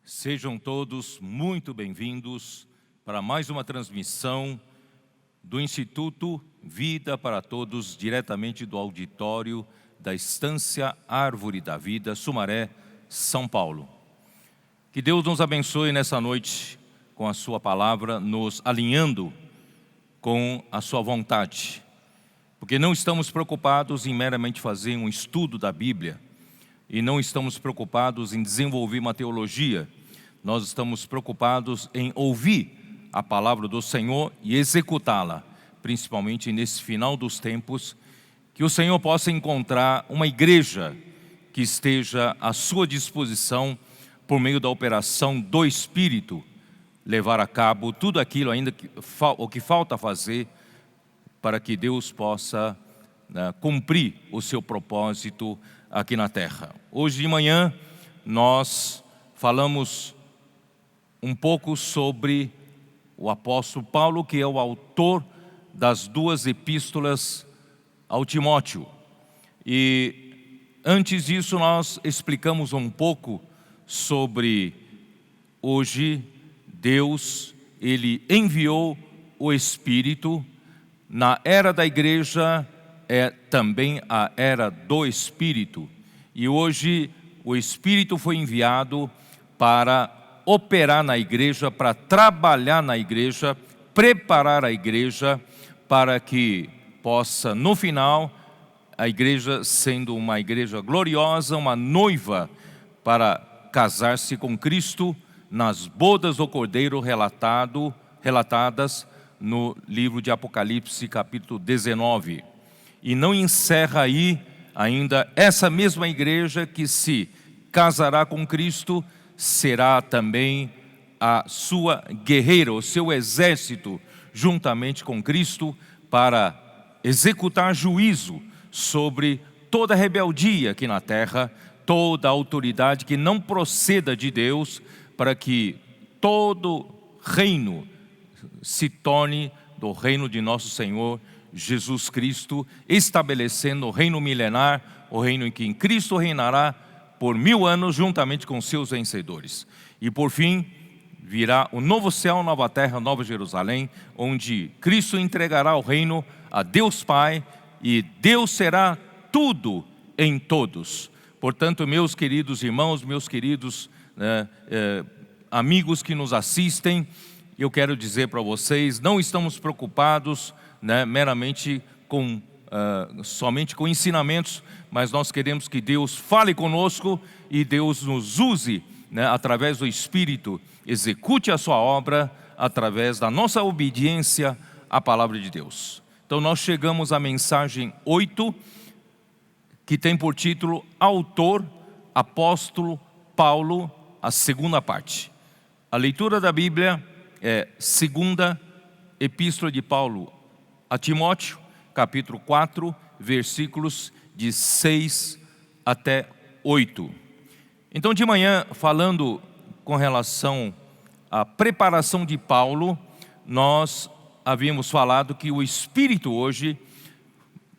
Sejam todos muito bem-vindos para mais uma transmissão do Instituto Vida para Todos, diretamente do auditório da Estância Árvore da Vida, Sumaré, São Paulo. Que Deus nos abençoe nessa noite com a sua palavra, nos alinhando com a sua vontade. Porque não estamos preocupados em meramente fazer um estudo da Bíblia e não estamos preocupados em desenvolver uma teologia. Nós estamos preocupados em ouvir a palavra do Senhor e executá-la, principalmente nesse final dos tempos, que o Senhor possa encontrar uma igreja que esteja à sua disposição por meio da operação do Espírito, levar a cabo tudo aquilo ainda o que falta fazer para que Deus possa cumprir o seu propósito aqui na terra. Hoje de manhã nós falamos um pouco sobre o apóstolo Paulo, que é o autor das duas epístolas ao Timóteo. E antes disso nós explicamos um pouco sobre hoje Deus, Ele enviou o Espírito. Na era da igreja é também a era do Espírito. E hoje o Espírito foi enviado para operar na igreja, para trabalhar na igreja, preparar a igreja para que possa, no final, a igreja sendo uma igreja gloriosa, uma noiva para casar-se com Cristo nas bodas do Cordeiro relatadas no livro de Apocalipse, capítulo 19. E não encerra aí ainda essa mesma igreja que se casará com Cristo, será também a sua guerreira, o seu exército, juntamente com Cristo, para executar juízo sobre toda rebeldia aqui na terra, toda autoridade que não proceda de Deus, para que todo reino se torne do reino de nosso Senhor Jesus Cristo, estabelecendo o reino milenar, o reino em que Cristo reinará por 1000 anos, juntamente com seus vencedores. E por fim, virá o novo céu, nova terra, nova Jerusalém, onde Cristo entregará o reino a Deus Pai, e Deus será tudo em todos. Portanto, meus queridos irmãos, meus queridos amigos que nos assistem, eu quero dizer para vocês, não estamos preocupados meramente somente com ensinamentos, mas nós queremos que Deus fale conosco e Deus nos use, através do Espírito, execute a sua obra através da nossa obediência à palavra de Deus. Então nós chegamos à mensagem 8, que tem por título Autor, Apóstolo Paulo, a segunda parte. A leitura da Bíblia é segunda epístola de Paulo a Timóteo, capítulo 4, versículos de 6 até 8. Então de manhã, falando com relação à preparação de Paulo, nós havíamos falado que o Espírito hoje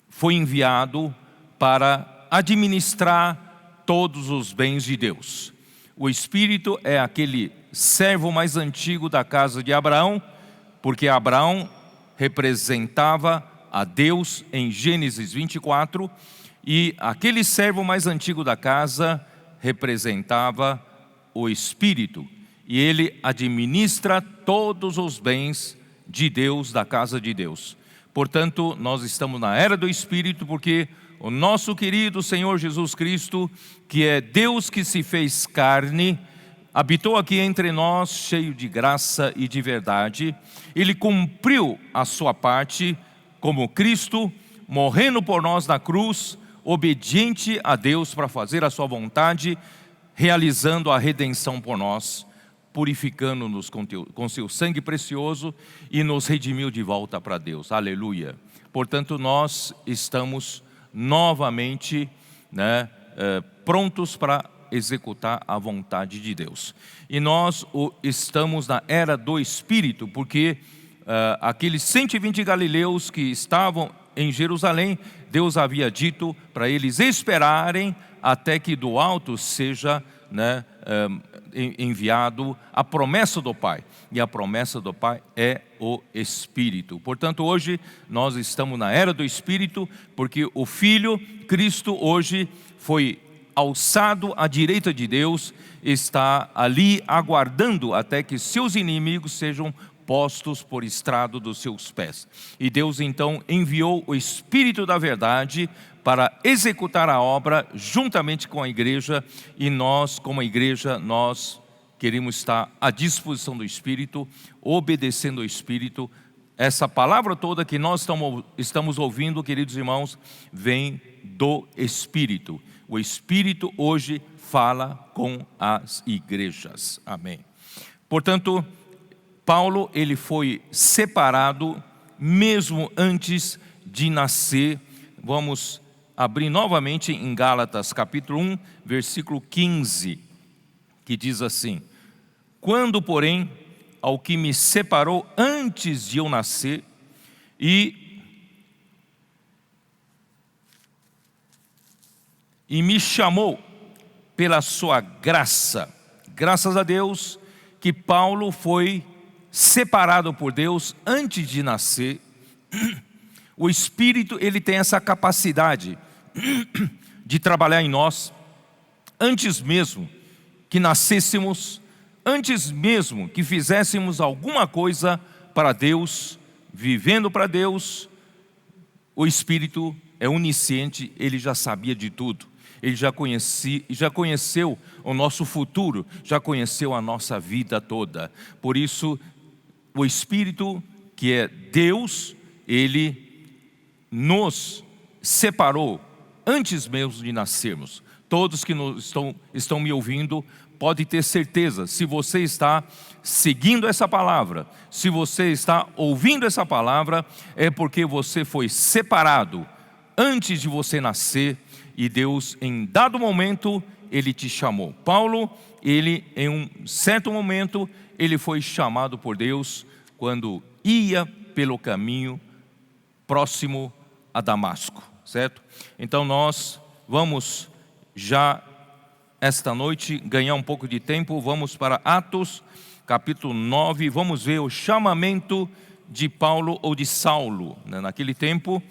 foi enviado para administrar todos os bens de Deus. O Espírito é aquele servo mais antigo da casa de Abraão, porque Abraão representava a Deus em Gênesis 24, e aquele servo mais antigo da casa representava o Espírito, e ele administra todos os bens de Deus, da casa de Deus. Portanto, nós estamos na era do Espírito, porque o nosso querido Senhor Jesus Cristo, que é Deus que se fez carne, habitou aqui entre nós, cheio de graça e de verdade. Ele cumpriu a sua parte como Cristo, morrendo por nós na cruz, obediente a Deus para fazer a sua vontade, realizando a redenção por nós. purificando-nos com seu sangue precioso e nos redimiu de volta para Deus. Aleluia. Portanto, nós estamos novamente, prontos para executar a vontade de Deus. E nós estamos na era do Espírito, porque aqueles 120 galileus que estavam em Jerusalém, Deus havia dito para eles esperarem até que do alto seja enviado a promessa do Pai. E a promessa do Pai é o Espírito. Portanto, hoje nós estamos na era do Espírito, porque o Filho, Cristo, hoje foi alçado à direita de Deus, está ali aguardando até que seus inimigos sejam postos por estrado dos seus pés. E Deus então enviou o Espírito da verdade para executar a obra juntamente com a igreja, e nós, como igreja, nós queremos estar à disposição do Espírito, obedecendo ao Espírito. Essa palavra toda que nós estamos ouvindo, queridos irmãos, vem do Espírito. O Espírito hoje fala com as igrejas. Amém. Portanto, Paulo, ele foi separado mesmo antes de nascer. Vamos abrir novamente em Gálatas capítulo 1, versículo 15, que diz assim: quando, porém, ao que me separou antes de eu nascer e me chamou pela sua graça. Graças a Deus que Paulo foi separado por Deus antes de nascer. O Espírito, ele tem essa capacidade de trabalhar em nós antes mesmo que nascêssemos, antes mesmo que fizéssemos alguma coisa para Deus, vivendo para Deus. O Espírito é onisciente, ele já sabia de tudo. Ele já conheceu o nosso futuro, já conheceu a nossa vida toda. Por isso, o Espírito, que é Deus, ele nos separou antes mesmo de nascermos. Todos que estão me ouvindo podem ter certeza, se você está seguindo essa palavra, se você está ouvindo essa palavra, é porque você foi separado antes de você nascer, e Deus, em dado momento, ele te chamou. Paulo, ele em um certo momento, ele foi chamado por Deus quando ia pelo caminho próximo a Damasco, certo? Então nós vamos já esta noite ganhar um pouco de tempo, vamos para Atos capítulo 9, vamos ver o chamamento de Paulo ou de Saulo. Naquele tempo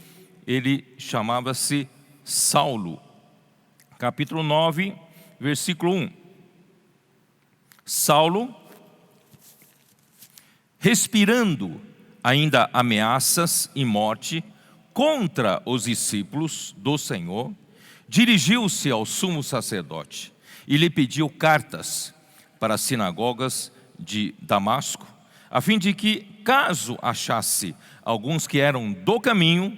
ele chamava-se Saulo. Capítulo 9, versículo 1. Saulo, respirando ainda ameaças e morte contra os discípulos do Senhor, dirigiu-se ao sumo sacerdote e lhe pediu cartas para as sinagogas de Damasco, a fim de que, caso achasse alguns que eram do caminho,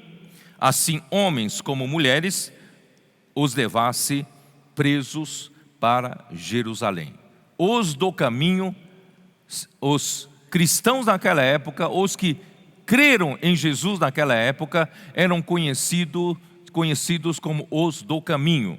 assim homens como mulheres, os levasse presos para Jerusalém. Os do caminho, os cristãos naquela época, os que creram em Jesus naquela época, eram conhecidos como os do caminho.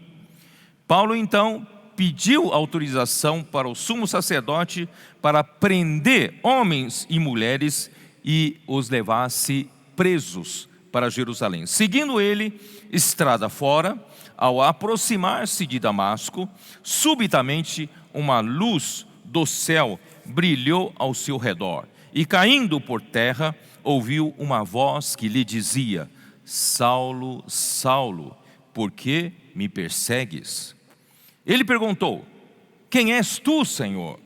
Paulo então pediu autorização para o sumo sacerdote para prender homens e mulheres e os levasse presos para Jerusalém. Seguindo ele, estrada fora, ao aproximar-se de Damasco, subitamente uma luz do céu brilhou ao seu redor, e caindo por terra, ouviu uma voz que lhe dizia: Saulo, Saulo, por que me persegues? Ele perguntou: quem és tu, Senhor?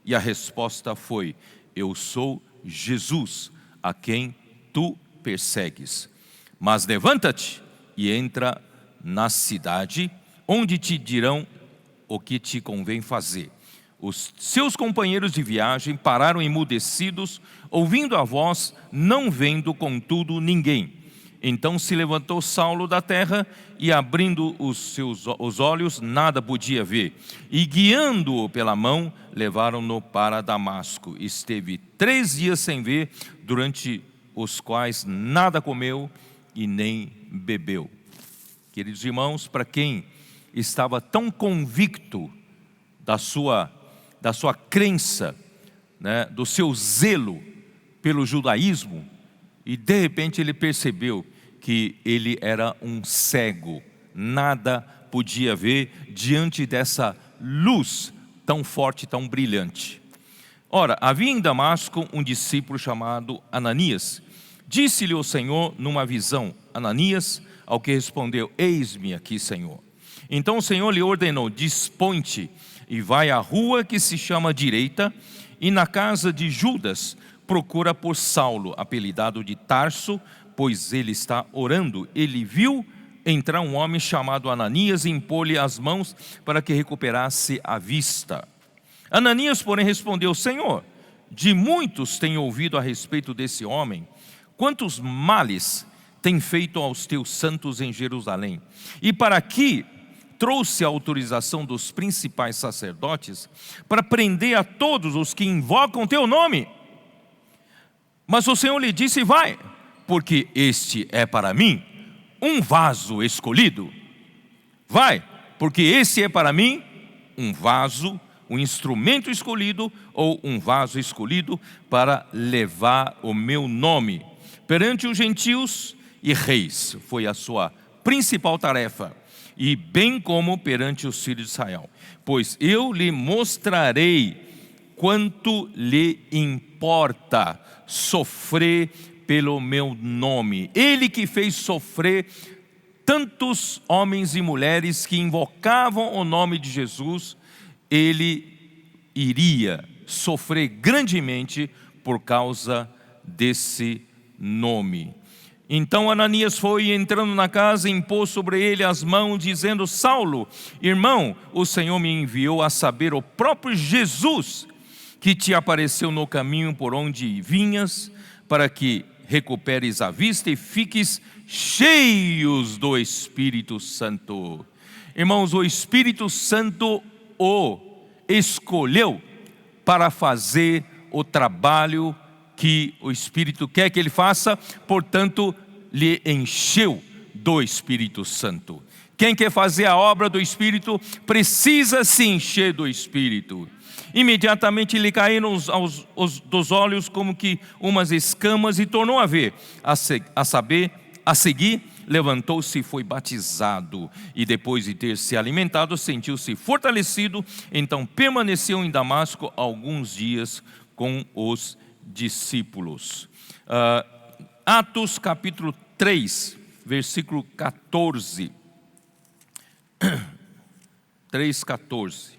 E a resposta foi: eu sou Jesus, a quem tu persegues. Mas levanta-te e entra na cidade, onde te dirão o que te convém fazer. Os seus companheiros de viagem pararam emudecidos, ouvindo a voz, não vendo contudo ninguém. Então se levantou Saulo da terra e, abrindo os olhos, nada podia ver. E guiando-o pela mão, levaram-no para Damasco. Esteve 3 dias sem ver, durante os quais nada comeu e nem bebeu. Queridos irmãos, para quem estava tão convicto da sua crença, né, do seu zelo pelo judaísmo, e de repente ele percebeu que ele era um cego, nada podia ver diante dessa luz tão forte, tão brilhante. Ora, havia em Damasco um discípulo chamado Ananias. Disse-lhe o Senhor numa visão: Ananias, ao que respondeu: eis-me aqui, Senhor. Então o Senhor lhe ordenou: dispõe-te e vai à rua que se chama Direita, e na casa de Judas procura por Saulo, apelidado de Tarso, pois ele está orando. Ele viu entrar um homem chamado Ananias e impor-lhe as mãos para que recuperasse a vista. Ananias, porém, respondeu: Senhor, de muitos tenho ouvido a respeito desse homem, quantos males tem feito aos teus santos em Jerusalém. E para aqui trouxe a autorização dos principais sacerdotes para prender a todos os que invocam teu nome. Mas o Senhor lhe disse: vai, porque este é para mim um vaso escolhido. Vai, porque esse é para mim um vaso, um instrumento escolhido, ou um vaso escolhido para levar o meu nome perante os gentios e reis. Foi a sua principal tarefa, e bem como perante os filhos de Israel. Pois eu lhe mostrarei quanto lhe importa sofrer pelo meu nome. Ele que fez sofrer tantos homens e mulheres que invocavam o nome de Jesus, ele iria sofrer grandemente por causa desse nome. Então Ananias foi, entrando na casa, impôs sobre ele as mãos, dizendo: Saulo, irmão, o Senhor me enviou, a saber, o próprio Jesus, que te apareceu no caminho por onde vinhas, para que recuperes a vista e fiques cheios do Espírito Santo. Irmãos, o Espírito Santo o escolheu para fazer o trabalho que o Espírito quer que ele faça, portanto, lhe encheu do Espírito Santo. Quem quer fazer a obra do Espírito precisa se encher do Espírito. Imediatamente lhe caíram dos olhos como que umas escamas, e tornou a ver. A seguir, levantou-se e foi batizado, e depois de ter se alimentado, sentiu-se fortalecido. Então permaneceu em Damasco alguns dias com os discípulos. Atos capítulo 3, versículo 14. 3:14.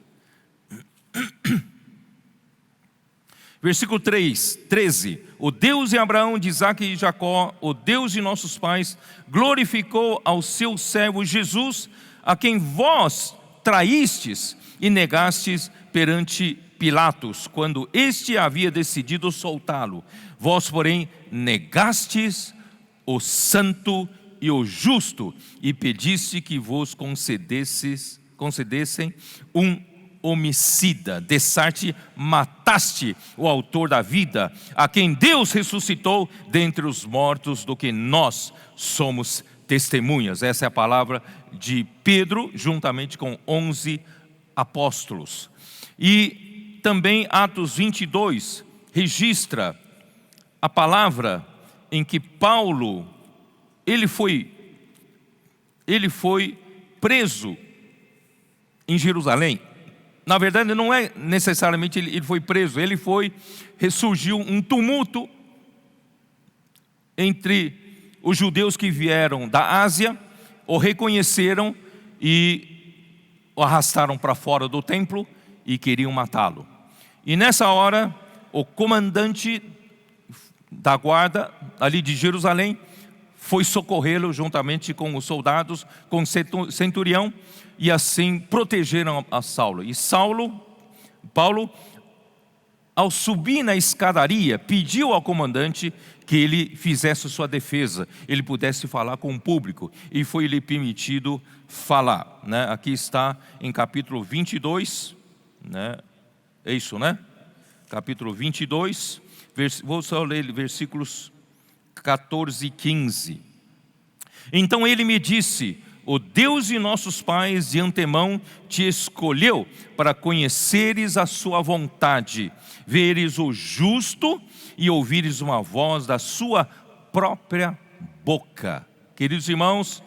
Versículo 13: o Deus de Abraão, de Isaque e de Jacó, o Deus de nossos pais, glorificou ao seu servo Jesus, a quem vós traístes e negastes perante Pilatos, quando este havia decidido soltá-lo. Vós, porém, negastes o santo e o justo, e pediste que vos concedessem um homicida. Dessarte mataste o autor da vida, a quem Deus ressuscitou dentre os mortos, do que nós somos testemunhas. Essa é a palavra de Pedro, juntamente com 11 apóstolos. E também Atos 22 registra a palavra em que Paulo ele foi preso em Jerusalém. Na verdade, não é necessariamente ele foi preso, ressurgiu um tumulto entre os judeus que vieram da Ásia, o reconheceram e o arrastaram para fora do templo e queriam matá-lo. E nessa hora, o comandante da guarda ali de Jerusalém foi socorrê-lo juntamente com os soldados, com o centurião, e assim protegeram a Saulo. E Paulo, ao subir na escadaria, pediu ao comandante que ele fizesse sua defesa, ele pudesse falar com o público, e foi-lhe permitido falar, né? Aqui está em capítulo 22, né? É isso, né? Capítulo 22, vou só ler versículos 14 e 15. Então ele me disse: o Deus de nossos pais de antemão te escolheu para conheceres a sua vontade, veres o justo e ouvires uma voz da sua própria boca. Queridos irmãos,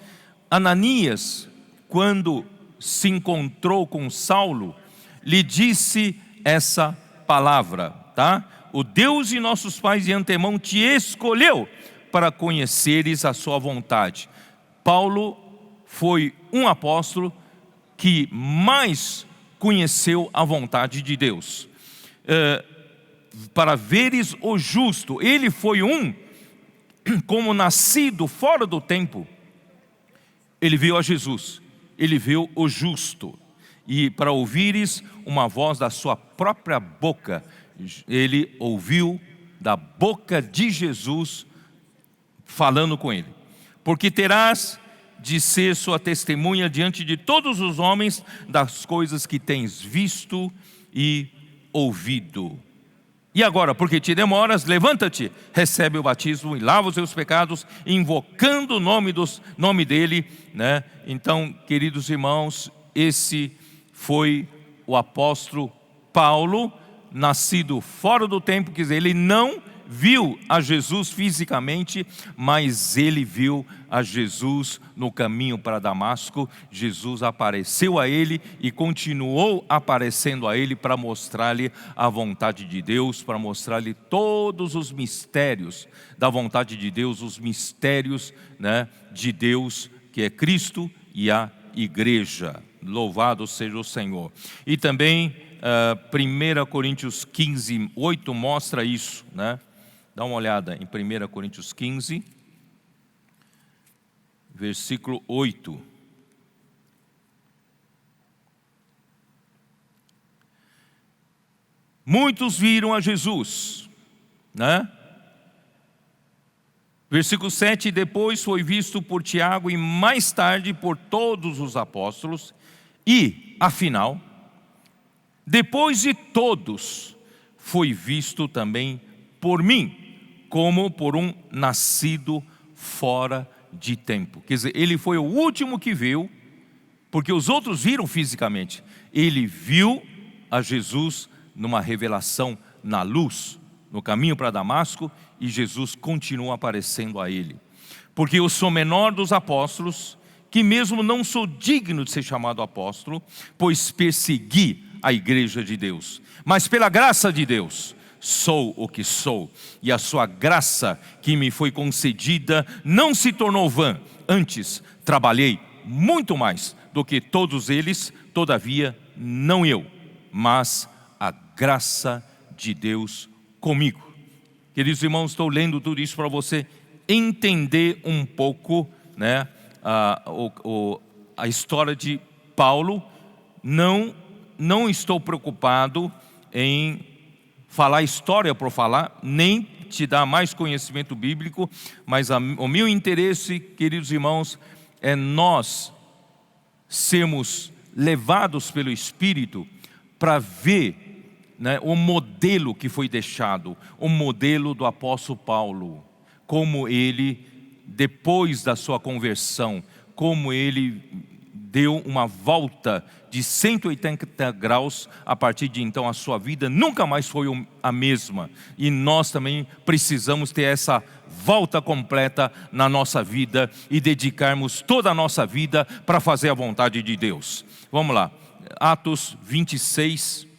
Ananias, quando se encontrou com Saulo, lhe disse essa palavra, tá? O Deus de nossos pais de antemão te escolheu para conheceres a sua vontade. Paulo foi um apóstolo que mais conheceu a vontade de Deus. Para veres o justo, ele foi como nascido fora do tempo. Ele viu a Jesus, ele viu o justo. E para ouvires uma voz da sua própria boca, ele ouviu da boca de Jesus falando com ele. Porque terás de ser sua testemunha diante de todos os homens das coisas que tens visto e ouvido. E agora, porque te demoras, levanta-te, recebe o batismo e lava os seus pecados, invocando o nome dele, né? Então, queridos irmãos, esse foi o apóstolo Paulo, nascido fora do tempo, quer dizer, ele não viu a Jesus fisicamente, mas ele viu a Jesus no caminho para Damasco. Jesus apareceu a ele e continuou aparecendo a ele para mostrar-lhe a vontade de Deus, para mostrar-lhe todos os mistérios da vontade de Deus, os mistérios, né, de Deus, que é Cristo e a igreja. Louvado seja o Senhor. E também 1 Coríntios 15, 8 mostra isso, né? Dá uma olhada em 1 Coríntios 15, versículo 8. Muitos viram a Jesus, né? Versículo 7, depois foi visto por Tiago e mais tarde por todos os apóstolos. E, afinal, depois de todos, foi visto também por mim, como por um nascido fora de tempo. Quer dizer, ele foi o último que viu, porque os outros viram fisicamente. Ele viu a Jesus numa revelação na luz, no caminho para Damasco, e Jesus continua aparecendo a ele. Porque eu sou menor dos apóstolos, que mesmo não sou digno de ser chamado apóstolo, pois persegui a igreja de Deus. Mas pela graça de Deus, sou o que sou, e a sua graça que me foi concedida não se tornou vã. Antes, trabalhei muito mais do que todos eles, todavia, não eu, mas a graça de Deus comigo. Queridos irmãos, estou lendo tudo isso para você entender um pouco, né, a história de Paulo. Não estou preocupado em falar história por falar, nem te dar mais conhecimento bíblico, mas o meu interesse, queridos irmãos, é nós sermos levados pelo Espírito para ver, né, o modelo que foi deixado, o modelo do apóstolo Paulo, como ele, depois da sua conversão, como ele deu uma volta de 180 graus. A partir de então a sua vida nunca mais foi a mesma, e nós também precisamos ter essa volta completa na nossa vida e dedicarmos toda a nossa vida para fazer a vontade de Deus. Vamos lá, Atos 26.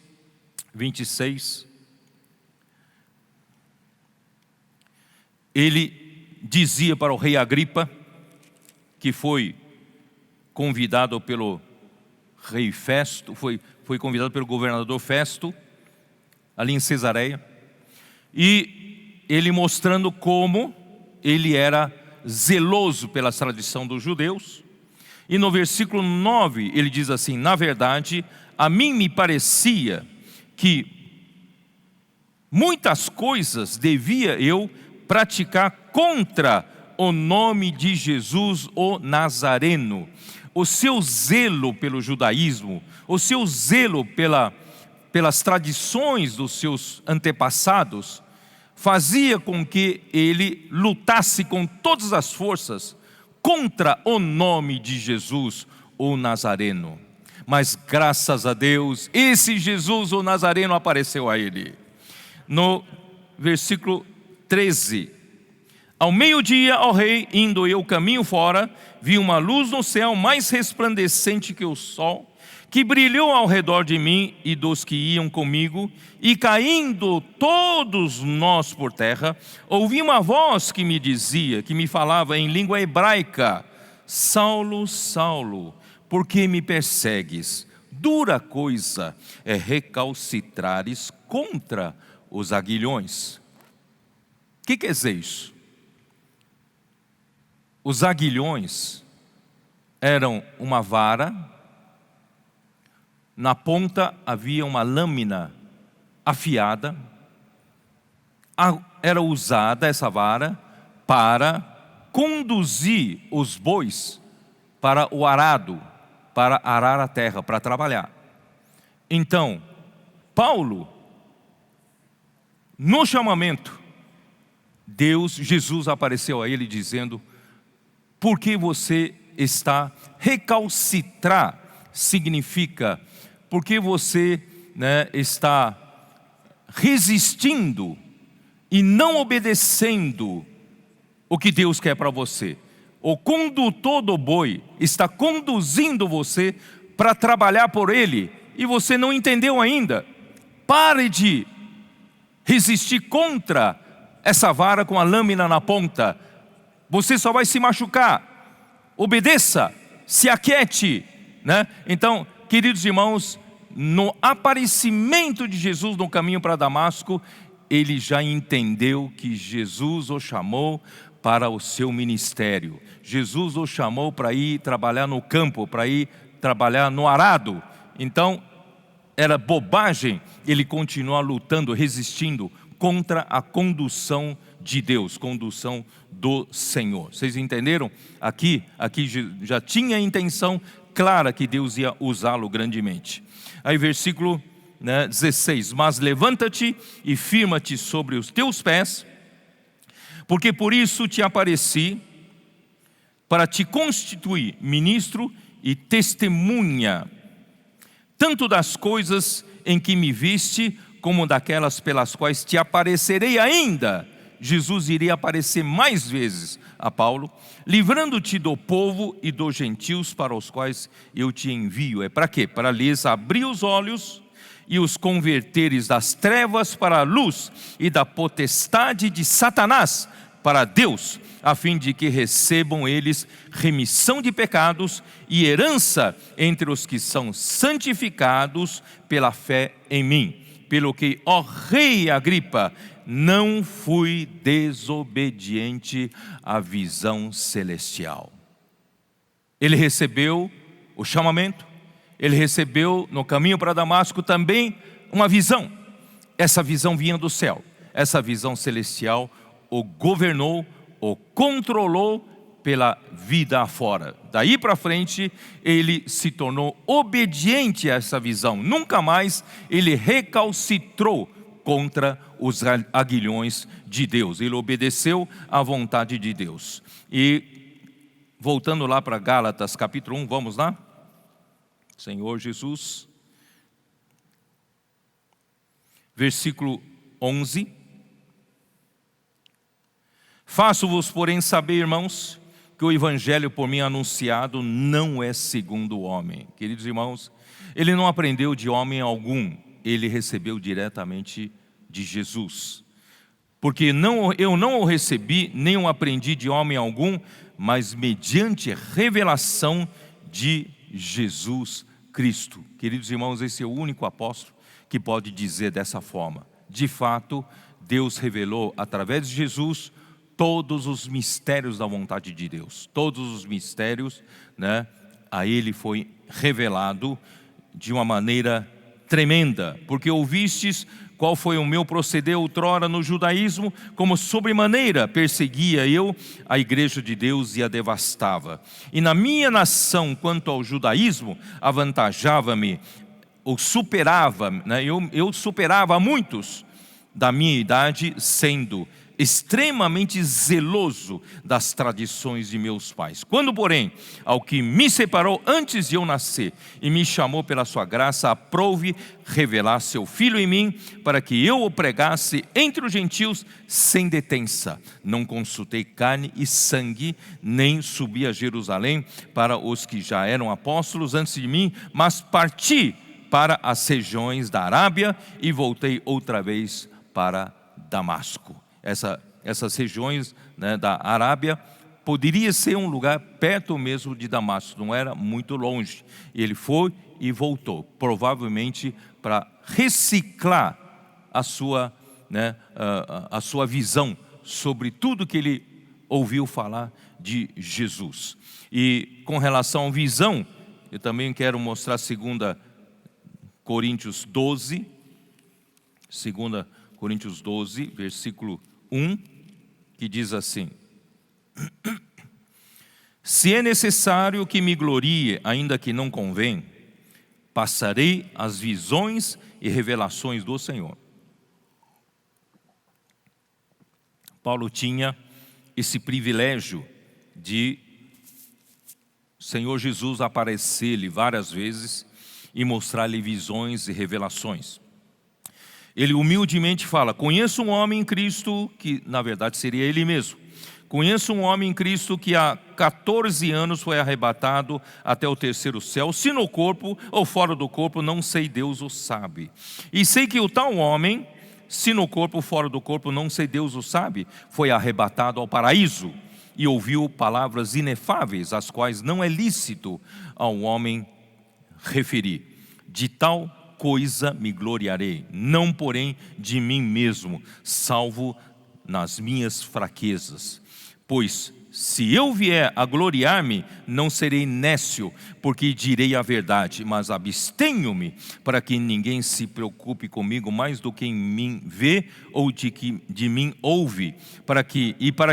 Ele dizia para o rei Agripa, que foi convidado pelo rei Festo, foi convidado pelo governador Festo, ali em Cesareia, e ele mostrando como ele era zeloso pela tradição dos judeus. E no versículo 9 ele diz assim: na verdade, a mim me parecia que muitas coisas devia eu praticar contra o nome de Jesus, o Nazareno. O seu zelo pelo judaísmo, o seu zelo pelas tradições dos seus antepassados, fazia com que ele lutasse com todas as forças contra o nome de Jesus, o Nazareno. Mas graças a Deus, esse Jesus, o Nazareno, apareceu a ele. No versículo 13: ao meio-dia, ó rei, indo eu caminho fora, vi uma luz no céu mais resplandecente que o sol, que brilhou ao redor de mim e dos que iam comigo, e caindo todos nós por terra, ouvi uma voz que me dizia, que me falava em língua hebraica: Saulo, Saulo, por que me persegues? Dura coisa é recalcitrares contra os aguilhões. O que quer dizer isso? Os aguilhões eram uma vara, na ponta havia uma lâmina afiada, era usada essa vara para conduzir os bois para o arado, para arar a terra, para trabalhar. Então, Paulo, no chamamento, Jesus apareceu a ele dizendo: por que você está recalcitrar? Significa, porque você está resistindo e não obedecendo o que Deus quer para você. O condutor do boi está conduzindo você para trabalhar por ele, e você não entendeu ainda. Pare de resistir contra essa vara com a lâmina na ponta. Você só vai se machucar. Obedeça, se aquiete, Então, queridos irmãos, no aparecimento de Jesus no caminho para Damasco, ele já entendeu que Jesus o chamou para o seu ministério. Jesus o chamou para ir trabalhar no campo, para ir trabalhar no arado. Então, era bobagem ele continuar lutando, resistindo contra a condução de Deus, condução do Senhor. Vocês entenderam? Aqui já tinha a intenção clara que Deus ia usá-lo grandemente. Aí versículo 16: mas levanta-te e firma-te sobre os teus pés, porque por isso te apareci, para te constituir ministro e testemunha, tanto das coisas em que me viste, como daquelas pelas quais te aparecerei ainda. Jesus iria aparecer mais vezes a Paulo, livrando-te do povo e dos gentios para os quais eu te envio. É para quê? Para lhes abrir os olhos e os converteres das trevas para a luz, e da potestade de Satanás para Deus, a fim de que recebam eles remissão de pecados e herança entre os que são santificados pela fé em mim. Pelo que, ó rei Agripa, não fui desobediente à visão celestial. Ele recebeu o chamamento, ele recebeu no caminho para Damasco também uma visão. Essa visão vinha do céu, essa visão celestial o governou, o controlou pela vida afora. Daí para frente ele se tornou obediente a essa visão. Nunca mais ele recalcitrou contra os aguilhões de Deus. Ele obedeceu à vontade de Deus. E voltando lá para Gálatas capítulo 1, vamos lá? Senhor Jesus. Versículo 11. Faço-vos, porém, saber, irmãos, que o evangelho por mim anunciado não é segundo o homem. Queridos irmãos, ele não aprendeu de homem algum, ele recebeu diretamente de Jesus. Porque eu não o recebi, nem o aprendi de homem algum, mas mediante revelação de Jesus Cristo. Queridos irmãos, esse é o único apóstolo que pode dizer dessa forma. De fato, Deus revelou através de Jesus todos os mistérios da vontade de Deus. Todos os mistérios, a ele foi revelado de uma maneira tremenda. Porque ouvistes qual foi o meu proceder outrora no judaísmo, como sobremaneira perseguia eu a igreja de Deus e a devastava. E na minha nação, quanto ao judaísmo, avantajava-me, ou superava, né? eu superava a muitos da minha idade, sendo extremamente zeloso das tradições de meus pais. Quando, porém, ao que me separou antes de eu nascer e me chamou pela sua graça, aprouve revelar seu Filho em mim, para que eu o pregasse entre os gentios sem detença. Não consultei carne e sangue, nem subi a Jerusalém para os que já eram apóstolos antes de mim, mas parti para as regiões da Arábia e voltei outra vez para Damasco. Essas regiões, né, da Arábia poderia ser um lugar perto mesmo de Damasco, não era muito longe. Ele foi e voltou, provavelmente para reciclar a sua visão sobre tudo que ele ouviu falar de Jesus. E com relação à visão, eu também quero mostrar 2 Coríntios 12, 2 Coríntios 12, versículo 1, que diz assim: se é necessário que me glorie, ainda que não convém, passarei as visões e revelações do Senhor. Paulo tinha esse privilégio de o Senhor Jesus aparecer-lhe várias vezes e mostrar-lhe visões e revelações. Ele humildemente fala: conheço um homem em Cristo, que na verdade seria ele mesmo. Conheço um homem em Cristo que há 14 anos foi arrebatado até o terceiro céu, se no corpo ou fora do corpo, não sei, Deus o sabe. E sei que o tal homem, se no corpo ou fora do corpo, não sei, Deus o sabe, foi arrebatado ao paraíso e ouviu palavras inefáveis, as quais não é lícito ao homem referir. De tal coisa me gloriarei, não porém de mim mesmo, salvo nas minhas fraquezas. Pois se eu vier a gloriar-me, não serei nécio, porque direi a verdade, mas abstenho-me, para que ninguém se preocupe comigo mais do que em mim vê ou de mim ouve, para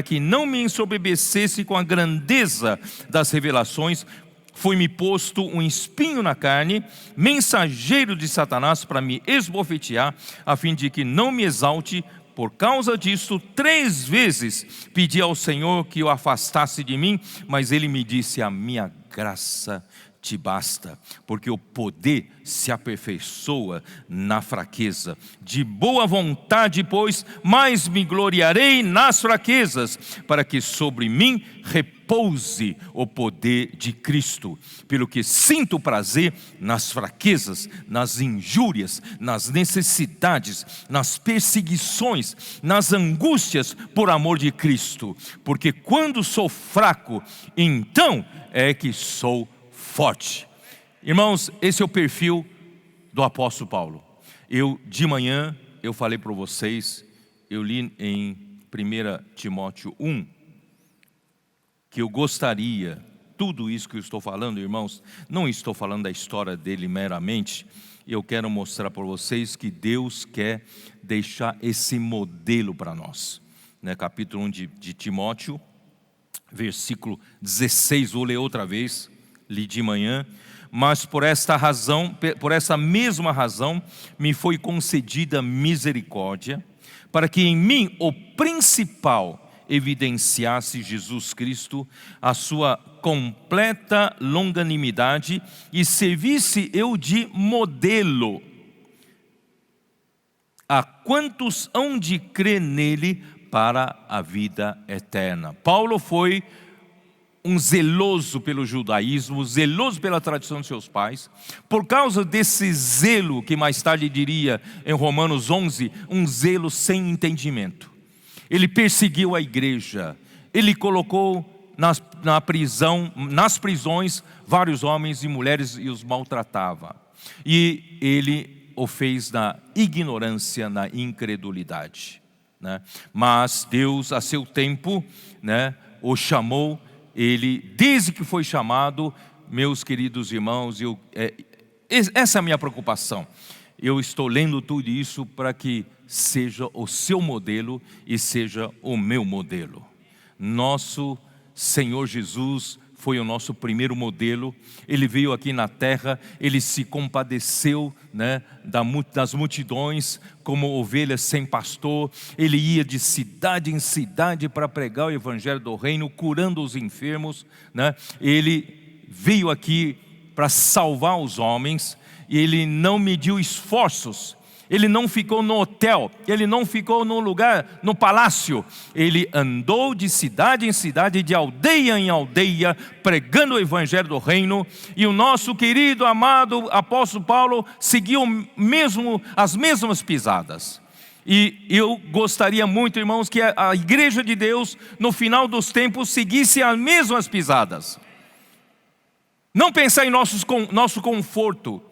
que não me ensoberbecesse com a grandeza das revelações. Foi-me posto um espinho na carne, mensageiro de Satanás para me esbofetear, a fim de que não me exalte. Por causa disto, 3 vezes pedi ao Senhor que o afastasse de mim, mas ele me disse: a minha graça te basta, porque o poder se aperfeiçoa na fraqueza. De boa vontade, pois, mais me gloriarei nas fraquezas, para que sobre mim repouse o poder de Cristo. Pelo que sinto prazer nas fraquezas, nas injúrias, nas necessidades, nas perseguições, nas angústias por amor de Cristo. Porque quando sou fraco, então é que sou forte. Irmãos, esse é o perfil do apóstolo Paulo. De manhã, eu falei para vocês, eu li em 1 Timóteo 1, que eu gostaria, tudo isso que eu estou falando, irmãos, não estou falando da história dele meramente, eu quero mostrar para vocês que Deus quer deixar esse modelo para nós. Capítulo 1 de Timóteo, versículo 16, vou ler outra vez, li de manhã. Mas por essa mesma razão, me foi concedida misericórdia, para que em mim o principal evidenciasse Jesus Cristo, a sua completa longanimidade, e servisse eu de modelo a quantos hão de crer nele para a vida eterna. Paulo foi um zeloso pelo judaísmo, zeloso pela tradição de seus pais. Por causa desse zelo, que mais tarde diria em Romanos 11, um zelo sem entendimento. Ele perseguiu a igreja, ele colocou nas prisões vários homens e mulheres e os maltratava. E ele o fez na ignorância, na incredulidade. Mas Deus, a seu tempo, o chamou. Ele, desde que foi chamado, meus queridos irmãos, essa é a minha preocupação. eu estou lendo tudo isso para que seja o seu modelo e seja o meu modelo. Nosso Senhor Jesus foi o nosso primeiro modelo. Ele veio aqui na terra, Ele se compadeceu, né, das multidões, como ovelhas sem pastor. Ele ia de cidade em cidade para pregar o evangelho do reino, curando os enfermos, né? Ele veio aqui para salvar os homens, e Ele não mediu esforços. Ele não ficou no hotel, Ele não ficou no lugar, no palácio. Ele andou de cidade em cidade, de aldeia em aldeia, pregando o evangelho do reino. E o nosso querido, amado apóstolo Paulo seguiu as mesmas pisadas. E eu gostaria muito, irmãos, que a igreja de Deus, no final dos tempos, seguisse as mesmas pisadas. Não pensar em nosso conforto,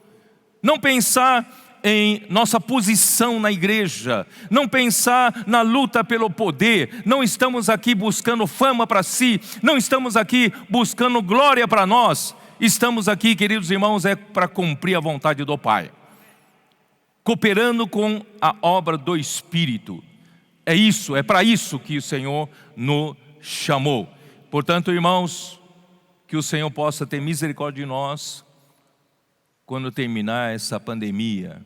não pensar em nossa posição na igreja, não pensar na luta pelo poder. Não estamos aqui buscando fama para si, não estamos aqui buscando glória para nós. Estamos aqui, queridos irmãos, para cumprir a vontade do Pai, cooperando com a obra do Espírito. É para isso que o Senhor nos chamou. Portanto, irmãos, que o Senhor possa ter misericórdia de nós quando terminar essa pandemia.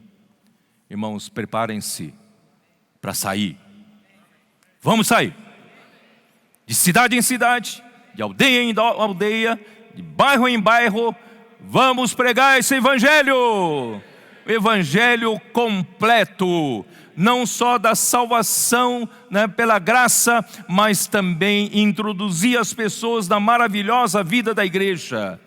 Irmãos, preparem-se para sair. Vamos sair. De cidade em cidade, de aldeia em aldeia, de bairro em bairro. Vamos pregar esse evangelho. O evangelho completo. Não só da salvação, né, pela graça, mas também introduzir as pessoas na maravilhosa vida da igreja,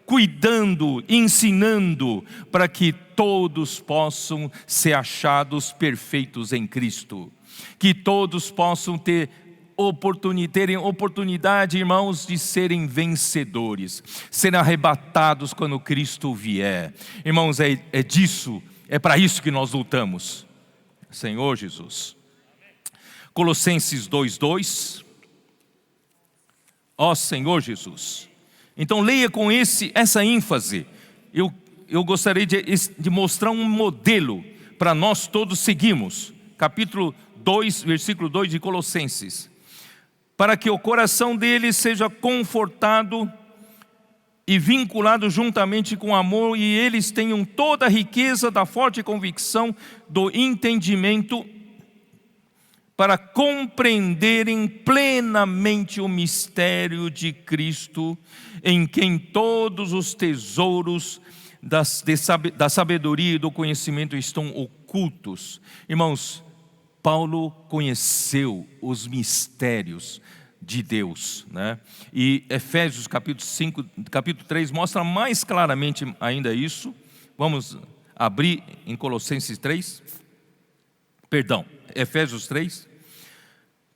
cuidando, ensinando, para que todos possam ser achados perfeitos em Cristo. Que todos possam terem oportunidade, irmãos, de serem vencedores, serem arrebatados quando Cristo vier. Irmãos, é para isso que nós lutamos. Senhor Jesus. Colossenses 2:2. Ó Senhor Jesus. Então leia com essa ênfase. Eu gostaria de mostrar um modelo para nós todos seguirmos. Capítulo 2, versículo 2 de Colossenses. Para que o coração deles seja confortado e vinculado juntamente com amor, e eles tenham toda a riqueza da forte convicção do entendimento, para compreenderem plenamente o mistério de Cristo, em quem todos os tesouros da sabedoria e do conhecimento estão ocultos. Irmãos, Paulo conheceu os mistérios de Deus, né? E Efésios capítulo 3 mostra mais claramente ainda isso. Vamos abrir em Colossenses 3. Efésios 3.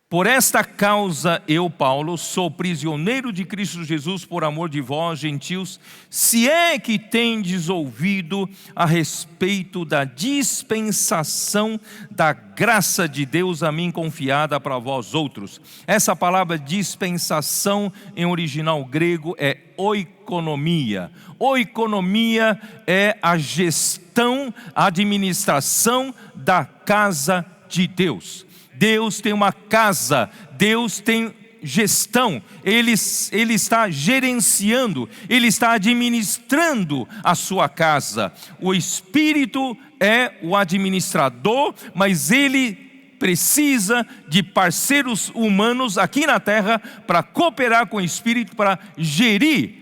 Por esta causa eu, Paulo, sou prisioneiro de Cristo Jesus por amor de vós, gentios, se é que tendes ouvido a respeito da dispensação da graça de Deus a mim confiada para vós outros. Essa palavra dispensação em original grego é oikonomia. Oikonomia é a gestão, a administração da casa de Deus. Deus tem uma casa, Deus tem gestão, Ele está gerenciando, Ele está administrando a sua casa. O Espírito é o administrador, mas Ele precisa de parceiros humanos aqui na terra para cooperar com o Espírito, para gerir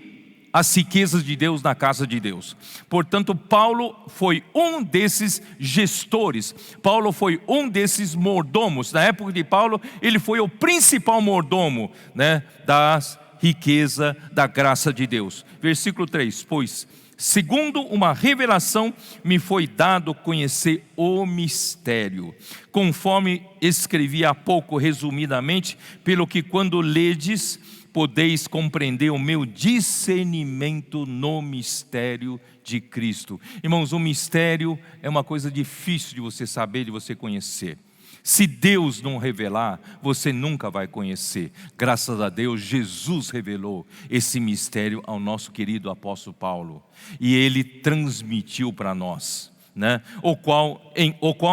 as riquezas de Deus na casa de Deus. Portanto, Paulo foi um desses gestores. Paulo foi um desses mordomos. Na época de Paulo, ele foi o principal mordomo, né, das riquezas da graça de Deus. Versículo 3. Pois, segundo uma revelação, me foi dado conhecer o mistério, conforme escrevi há pouco resumidamente, pelo que quando ledes, podeis compreender o meu discernimento no mistério de Cristo. Irmãos, o mistério é uma coisa difícil de você saber, de você conhecer. Se Deus não revelar, você nunca vai conhecer. Graças a Deus, Jesus revelou esse mistério ao nosso querido apóstolo Paulo, e ele transmitiu para nós. né? o qual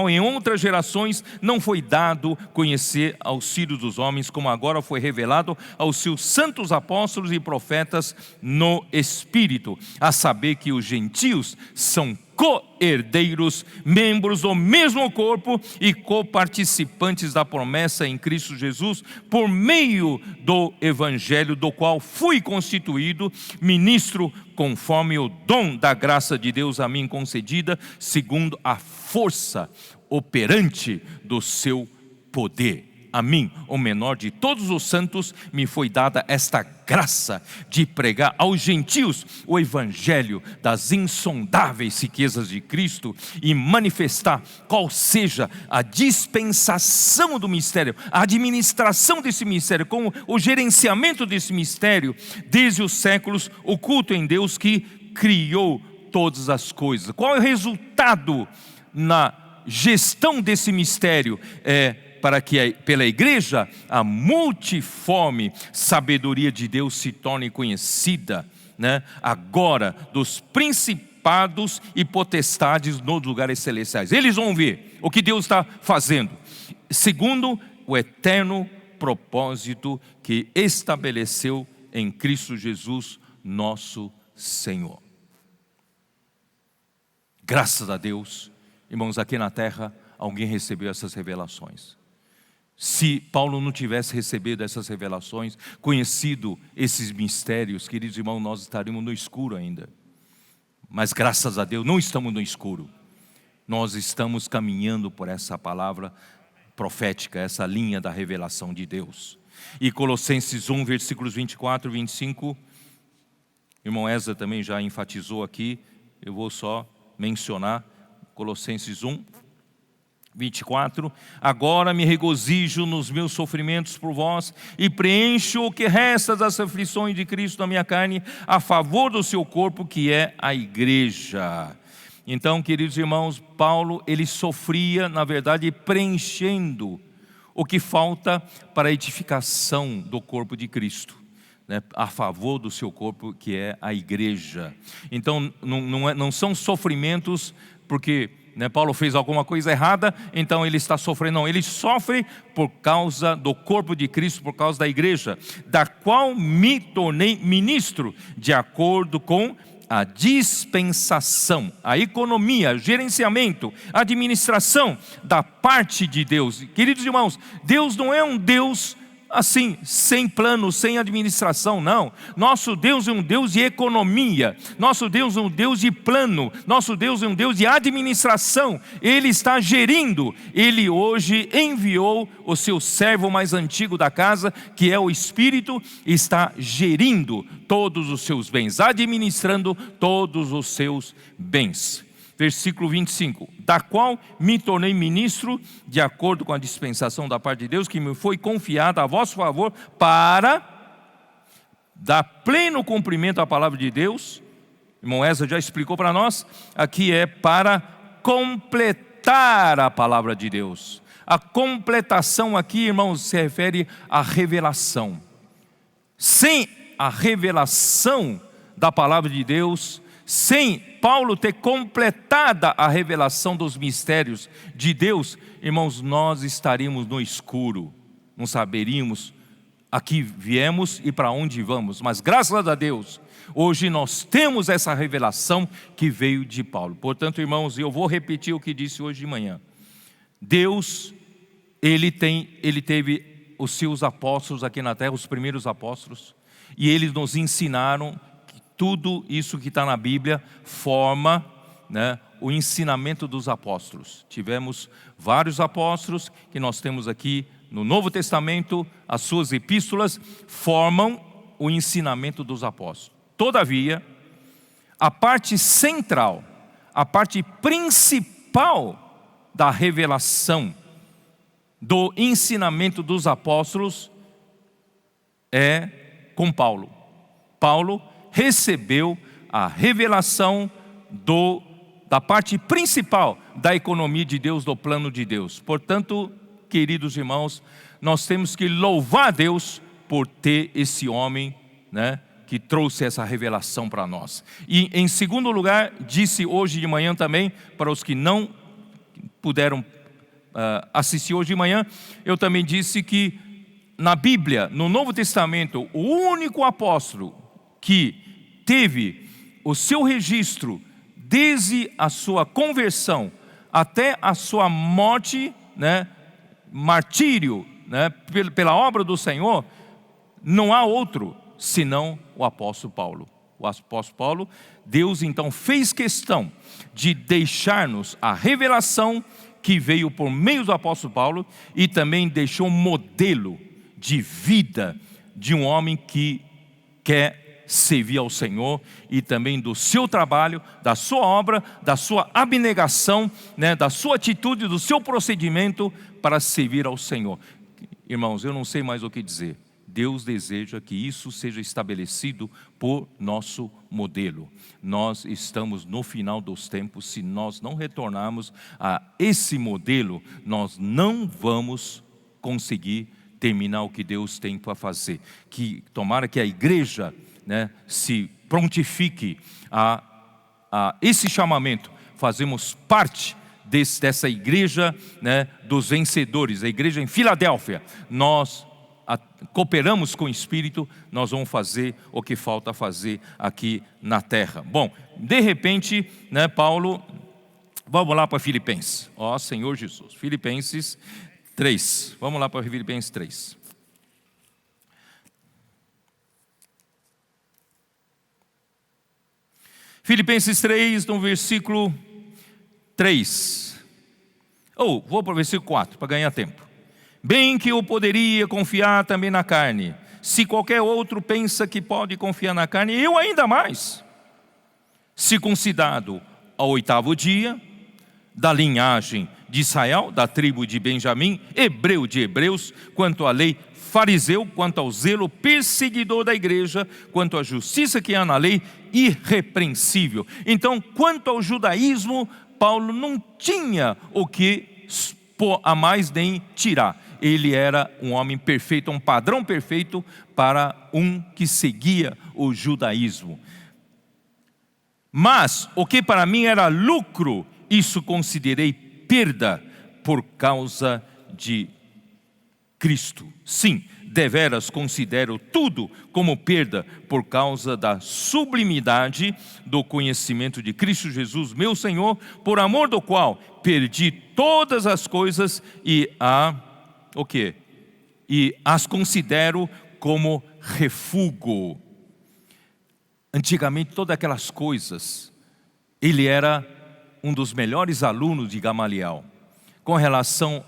em outras gerações não foi dado conhecer aos filhos dos homens, como agora foi revelado aos seus santos apóstolos e profetas no Espírito, a saber que os gentios são co-herdeiros, membros do mesmo corpo e coparticipantes da promessa em Cristo Jesus, por meio do Evangelho, do qual fui constituído ministro conforme o dom da graça de Deus a mim concedida, segundo a força operante do seu poder. A mim, o menor de todos os santos, me foi dada esta graça de pregar aos gentios o evangelho das insondáveis riquezas de Cristo e manifestar qual seja a dispensação do mistério, a administração desse mistério, como o gerenciamento desse mistério desde os séculos, oculto em Deus que criou todas as coisas. Qual é o resultado na gestão desse mistério? Para que pela igreja a multiforme sabedoria de Deus se torne conhecida, né? Agora dos principados e potestades nos lugares celestiais. Eles vão ver o que Deus está fazendo, segundo o eterno propósito que estabeleceu em Cristo Jesus, nosso Senhor. Graças a Deus, irmãos, aqui na terra alguém recebeu essas revelações. Se Paulo não tivesse recebido essas revelações, conhecido esses mistérios, queridos irmãos, nós estaríamos no escuro ainda. Mas graças a Deus não estamos no escuro. Nós estamos caminhando por essa palavra profética, essa linha da revelação de Deus. E Colossenses 1, versículos 24 e 25, irmão Ezra também já enfatizou aqui, eu vou só mencionar, Colossenses 1, 24, agora me regozijo nos meus sofrimentos por vós e preencho o que resta das aflições de Cristo na minha carne, a favor do seu corpo, que é a igreja. Então, queridos irmãos, Paulo, ele sofria, na verdade, preenchendo o que falta para a edificação do corpo de Cristo, né, a favor do seu corpo, que é a igreja. Então, não são sofrimentos porque Paulo fez alguma coisa errada, então ele está sofrendo. Não, ele sofre por causa do corpo de Cristo, por causa da igreja, da qual me tornei ministro, de acordo com a dispensação, a economia, o gerenciamento, a administração da parte de Deus. Queridos irmãos, Deus não é um Deus assim, sem plano, sem administração, não. Nosso Deus é um Deus de economia, nosso Deus é um Deus de plano, nosso Deus é um Deus de administração. Ele está gerindo. Ele hoje enviou o seu servo mais antigo da casa, que é o Espírito, está gerindo todos os seus bens, administrando todos os seus bens. Versículo 25, da qual me tornei ministro, de acordo com a dispensação da parte de Deus, que me foi confiada a vosso favor, para dar pleno cumprimento à palavra de Deus. Irmão Ezra já explicou para nós, aqui é para completar a palavra de Deus. A completação aqui, irmãos, se refere à revelação. Sem a revelação da palavra de Deus, sem Paulo ter completada a revelação dos mistérios de Deus, irmãos, nós estaríamos no escuro, não saberíamos a que viemos e para onde vamos. Mas graças a Deus, hoje nós temos essa revelação que veio de Paulo. Portanto, irmãos, eu vou repetir o que disse hoje de manhã. Deus, Ele teve os seus apóstolos aqui na terra, os primeiros apóstolos, e eles nos ensinaram. Tudo isso que está na Bíblia forma, o ensinamento dos apóstolos. Tivemos vários apóstolos que nós temos aqui no Novo Testamento, as suas epístolas formam o ensinamento dos apóstolos. Todavia, a parte central, a parte principal da revelação do ensinamento dos apóstolos é com Paulo. Paulo recebeu a revelação da parte principal da economia de Deus, do plano de Deus. Portanto, queridos irmãos, nós temos que louvar a Deus por ter esse homem, que trouxe essa revelação para nós. E em segundo lugar, disse hoje de manhã também, para os que não puderam assistir hoje de manhã, eu também disse que na Bíblia, no Novo Testamento, o único apóstolo que teve o seu registro desde a sua conversão até a sua morte, martírio, pela obra do Senhor, não há outro senão o apóstolo Paulo. O apóstolo Paulo, Deus então fez questão de deixar-nos a revelação que veio por meio do apóstolo Paulo, e também deixou um modelo de vida de um homem que quer servir ao Senhor, e também do seu trabalho, da sua obra, da sua abnegação, da sua atitude, do seu procedimento para servir ao Senhor. Irmãos, eu não sei mais o que dizer. Deus deseja que isso seja estabelecido por nosso modelo. Nós estamos no final dos tempos. Se nós não retornarmos a esse modelo, nós não vamos conseguir terminar o que Deus tem para fazer. Tomara que a igreja se prontifique a esse chamamento. Fazemos parte dessa igreja dos vencedores, a igreja em Filadélfia. Nós cooperamos com o Espírito, nós vamos fazer o que falta fazer aqui na terra. Bom, de repente, Paulo, vamos lá para Filipenses. Ó Senhor Jesus, Filipenses 3, vamos lá para Filipenses 3. Filipenses 3, no versículo 3. Vou para o versículo 4, para ganhar tempo. Bem que eu poderia confiar também na carne. Se qualquer outro pensa que pode confiar na carne, eu ainda mais. Circuncidado ao 8º dia, da linhagem de Israel, da tribo de Benjamim, hebreu de hebreus, quanto à lei, fariseu, quanto ao zelo, perseguidor da igreja, quanto à justiça que há na lei, irrepreensível. Então, quanto ao judaísmo, Paulo não tinha o que pôr a mais nem tirar. Ele era um homem perfeito, um padrão perfeito para um que seguia o judaísmo. Mas o que para mim era lucro, isso considerei perda por causa de Cristo. Sim, deveras considero tudo como perda por causa da sublimidade do conhecimento de Cristo Jesus, meu Senhor, por amor do qual perdi todas as coisas e as considero como refúgio. Antigamente, todas aquelas coisas, ele era um dos melhores alunos de Gamaliel. Com relação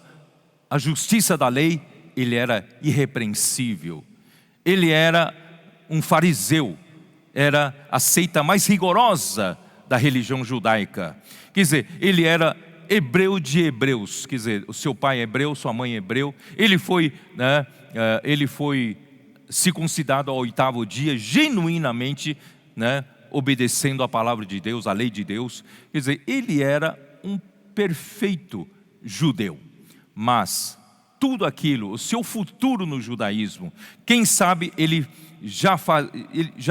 à justiça da lei, ele era irrepreensível. Ele era um fariseu, era a seita mais rigorosa da religião judaica. Quer dizer, ele era hebreu de hebreus, quer dizer, o seu pai é hebreu, sua mãe é hebreu. Ele foi circuncidado ao 8º dia, genuinamente, obedecendo a palavra de Deus, a lei de Deus. Quer dizer, ele era um perfeito judeu. Mas tudo aquilo, o seu futuro no judaísmo, quem sabe ele já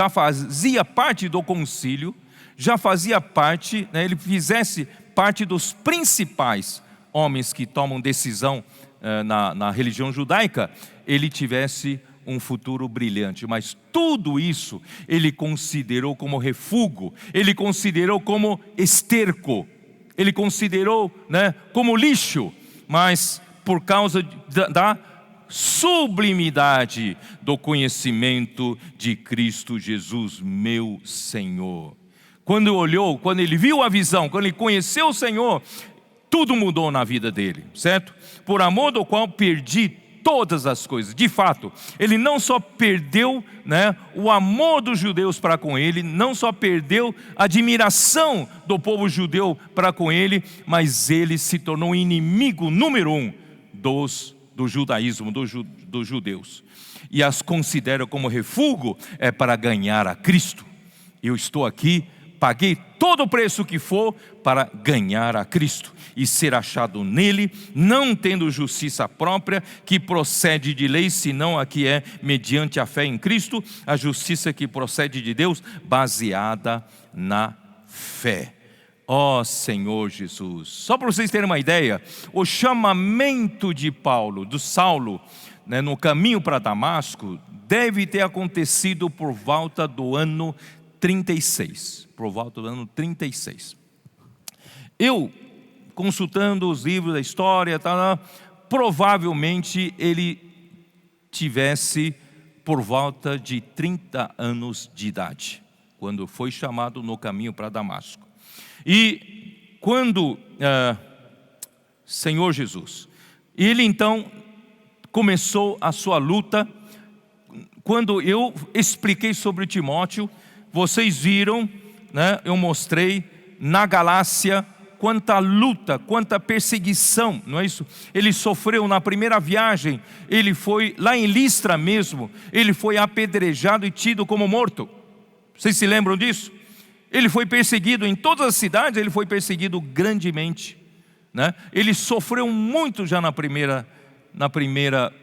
fazia parte do concílio, já fazia parte, ele fizesse parte dos principais homens que tomam decisão na religião judaica, ele tivesse um futuro brilhante. Mas tudo isso ele considerou como refúgio, ele considerou como esterco, ele considerou como lixo, mas por causa da sublimidade do conhecimento de Cristo Jesus, meu Senhor. Quando ele viu a visão, quando ele conheceu o Senhor, tudo mudou na vida dele, certo? Por amor do qual perdi todas as coisas. De fato, ele não só perdeu o amor dos judeus para com ele, não só perdeu a admiração do povo judeu para com ele, mas ele se tornou inimigo número 1 do judaísmo, dos judeus. E as considera como refúgio para ganhar a Cristo. Eu estou aqui paguei todo o preço que for para ganhar a Cristo e ser achado nele, não tendo justiça própria que procede de lei, senão a que é mediante a fé em Cristo, a justiça que procede de Deus, baseada na fé. Ó Senhor Jesus. Só para vocês terem uma ideia, o chamamento de Paulo, do Saulo, no caminho para Damasco, deve ter acontecido por volta do ano 36. Por volta do ano 36. Eu, consultando os livros da história, provavelmente ele tivesse por volta de 30 anos de idade, quando foi chamado no caminho para Damasco. E quando Senhor Jesus, ele então começou a sua luta. Quando eu expliquei sobre Timóteo, vocês viram, eu mostrei na Galácia quanta luta, quanta perseguição, não é isso? Ele sofreu na primeira viagem, ele foi lá em Listra mesmo, ele foi apedrejado e tido como morto. Vocês se lembram disso? Ele foi perseguido em todas as cidades, ele foi perseguido grandemente, Ele sofreu muito já na primeira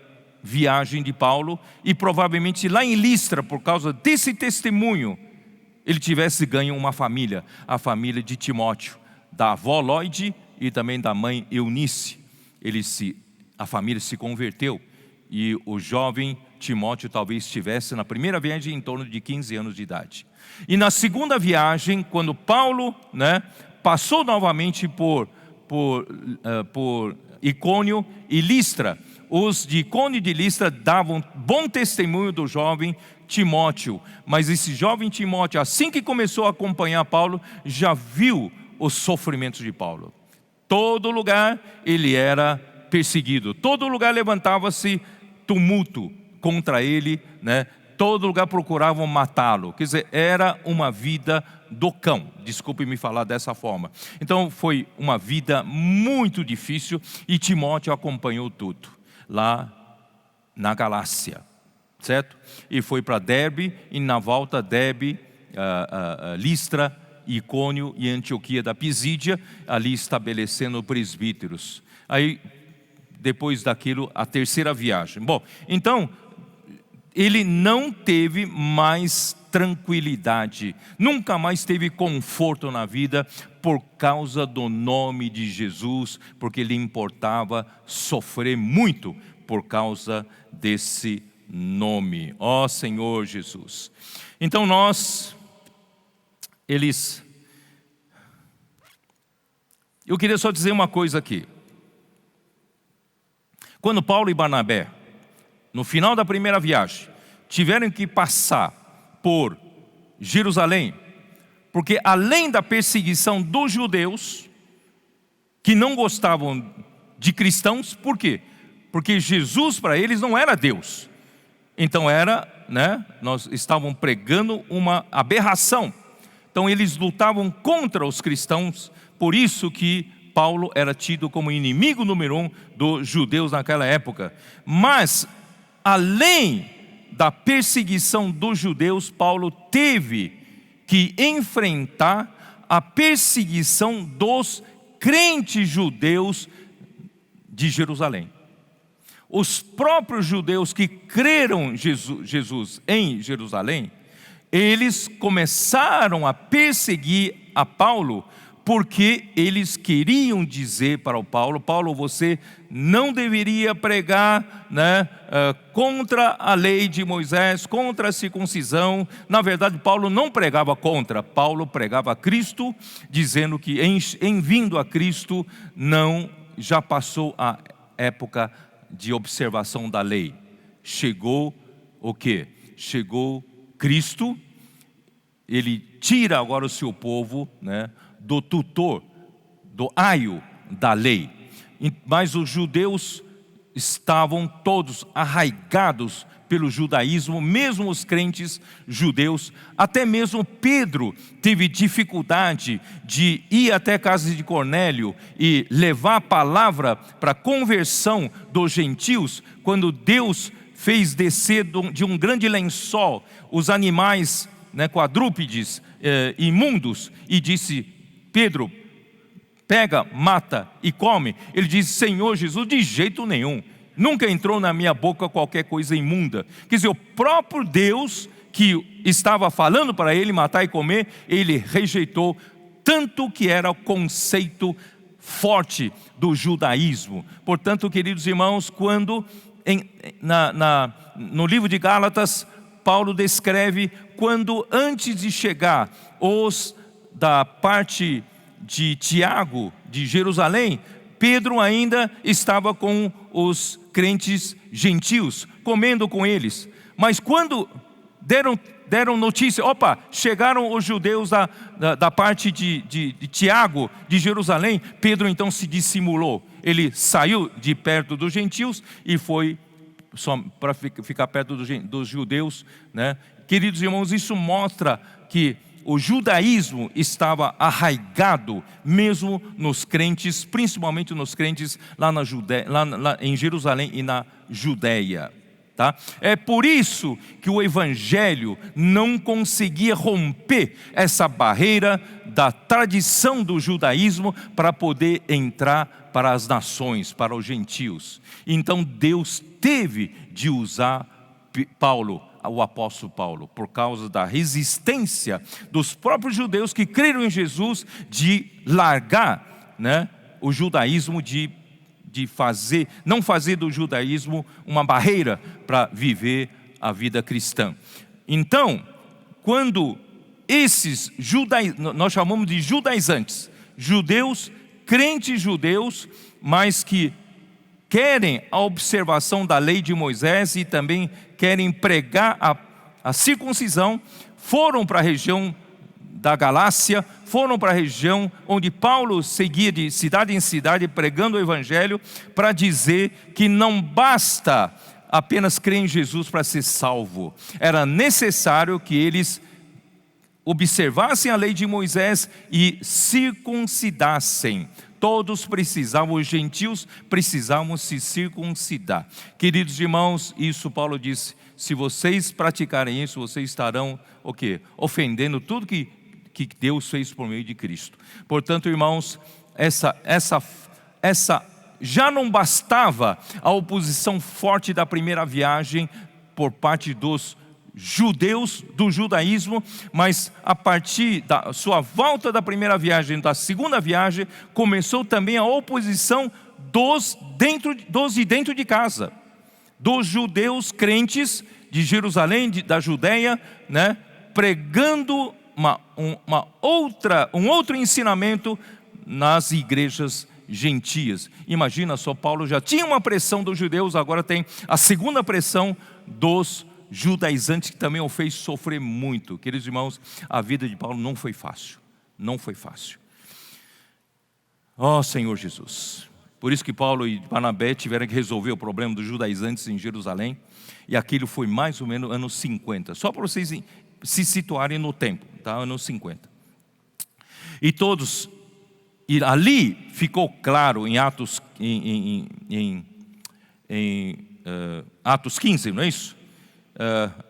viagem de Paulo, e provavelmente lá em Listra, por causa desse testemunho, ele tivesse ganho uma família, a família de Timóteo, da avó Lóide e também da mãe Eunice. A família se converteu, e o jovem Timóteo talvez estivesse na primeira viagem em torno de 15 anos de idade. E na segunda viagem, quando Paulo passou novamente por Icônio e Listra, os de Icônio e de Listra davam bom testemunho do jovem Timóteo, mas esse jovem Timóteo, assim que começou a acompanhar Paulo, já viu os sofrimentos de Paulo. Todo lugar ele era perseguido, todo lugar levantava-se tumulto contra ele, todo lugar procuravam matá-lo. Quer dizer, era uma vida do cão, desculpe me falar dessa forma. Então foi uma vida muito difícil, e Timóteo acompanhou tudo lá na Galácia, certo? E foi para Derbe, e na volta Derbe, Listra, Icônio e Antioquia da Pisídia, ali estabelecendo presbíteros. Aí depois daquilo, a terceira viagem. Bom, então ele não teve mais tranquilidade, nunca mais teve conforto na vida por causa do nome de Jesus, porque lhe importava sofrer muito por causa desse nome. Ó Senhor Jesus. Então eu queria só dizer uma coisa aqui. Quando Paulo e Barnabé, no final da primeira viagem, tiveram que passar por Jerusalém, porque além da perseguição dos judeus, que não gostavam de cristãos, por quê? Porque Jesus para eles não era Deus. Então nós estavam pregando uma aberração. Então eles lutavam contra os cristãos, por isso que Paulo era tido como inimigo número 1 dos judeus naquela época. Mas, além da perseguição dos judeus, Paulo teve que enfrentar a perseguição dos crentes judeus de Jerusalém. Os próprios judeus que creram Jesus em Jerusalém, eles começaram a perseguir a Paulo, porque eles queriam dizer para o Paulo: você não deveria pregar contra a lei de Moisés, contra a circuncisão. Na verdade, Paulo não pregava contra, Paulo pregava a Cristo, dizendo que em vindo a Cristo, já passou a época de observação da lei. Chegou o quê? Chegou Cristo, ele tira agora o seu povo, do tutor, do aio da lei. Mas os judeus estavam todos arraigados pelo judaísmo, mesmo os crentes judeus. Até mesmo Pedro teve dificuldade de ir até a casa de Cornélio e levar a palavra para a conversão dos gentios, quando Deus fez descer de um grande lençol os animais né, quadrúpedes imundos, e disse: Pedro, pega, mata e come. Ele disse: Senhor Jesus, de jeito nenhum, nunca entrou na minha boca qualquer coisa imunda. Quer dizer, o próprio Deus que estava falando para ele matar e comer, ele rejeitou, tanto que era o conceito forte do judaísmo. Portanto, queridos irmãos, quando no livro de Gálatas, Paulo descreve quando, antes de chegar os da parte de Tiago, de Jerusalém, Pedro ainda estava com os crentes gentios, comendo com eles. Mas quando deram notícia, chegaram os judeus da parte de Tiago, de Jerusalém, Pedro então se dissimulou. Ele saiu de perto dos gentios e foi só para ficar perto dos judeus, né? Queridos irmãos, isso mostra que o judaísmo estava arraigado mesmo nos crentes, principalmente nos crentes lá em Jerusalém e na Judéia. Tá? É por isso que o Evangelho não conseguia romper essa barreira da tradição do judaísmo para poder entrar para as nações, para os gentios. Então Deus teve de usar Paulo, o apóstolo Paulo, por causa da resistência dos próprios judeus que creram em Jesus, de largar, né, o judaísmo, de não fazer do judaísmo uma barreira para viver a vida cristã. Então, quando esses nós chamamos de judaizantes, judeus, crentes judeus, mas que querem a observação da lei de Moisés e também querem pregar a circuncisão, foram para a região da Galácia, foram para a região onde Paulo seguia de cidade em cidade pregando o Evangelho, para dizer que não basta apenas crer em Jesus para ser salvo. Era necessário que eles observassem a lei de Moisés e circuncidassem. Todos precisavam, os gentios precisavam se circuncidar. Queridos irmãos, isso Paulo disse: se vocês praticarem isso, vocês estarão o quê? Ofendendo tudo que Deus fez por meio de Cristo. Portanto, irmãos, essa já não bastava a oposição forte da primeira viagem por parte dos judeus, do judaísmo, mas a partir da sua volta da primeira viagem, da segunda viagem, começou também a oposição dos de dentro de casa, dos judeus crentes de Jerusalém, da Judéia, né, pregando um outro ensinamento nas igrejas gentias. Imagina só, Paulo já tinha uma pressão dos judeus, agora tem a segunda pressão dos judaizantes, que também o fez sofrer muito. Queridos irmãos, a vida de Paulo não foi fácil, não foi fácil. Ó Senhor Jesus, por isso que Paulo e Barnabé tiveram que resolver o problema dos judaizantes em Jerusalém, e aquilo foi mais ou menos anos 50, só para vocês se situarem no tempo, tá? Anos 50. E ali ficou claro em Atos, Atos 15, não é isso?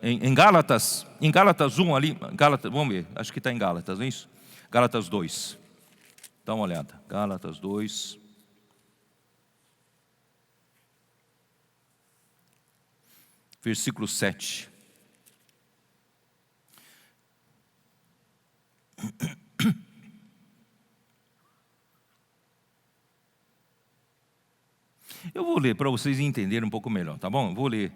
Em Gálatas 1 ali, vamos ver, acho que está em Gálatas, não é isso? Gálatas 2, dá uma olhada, Gálatas 2, versículo 7. Eu vou ler para vocês entenderem um pouco melhor, tá bom? Eu vou ler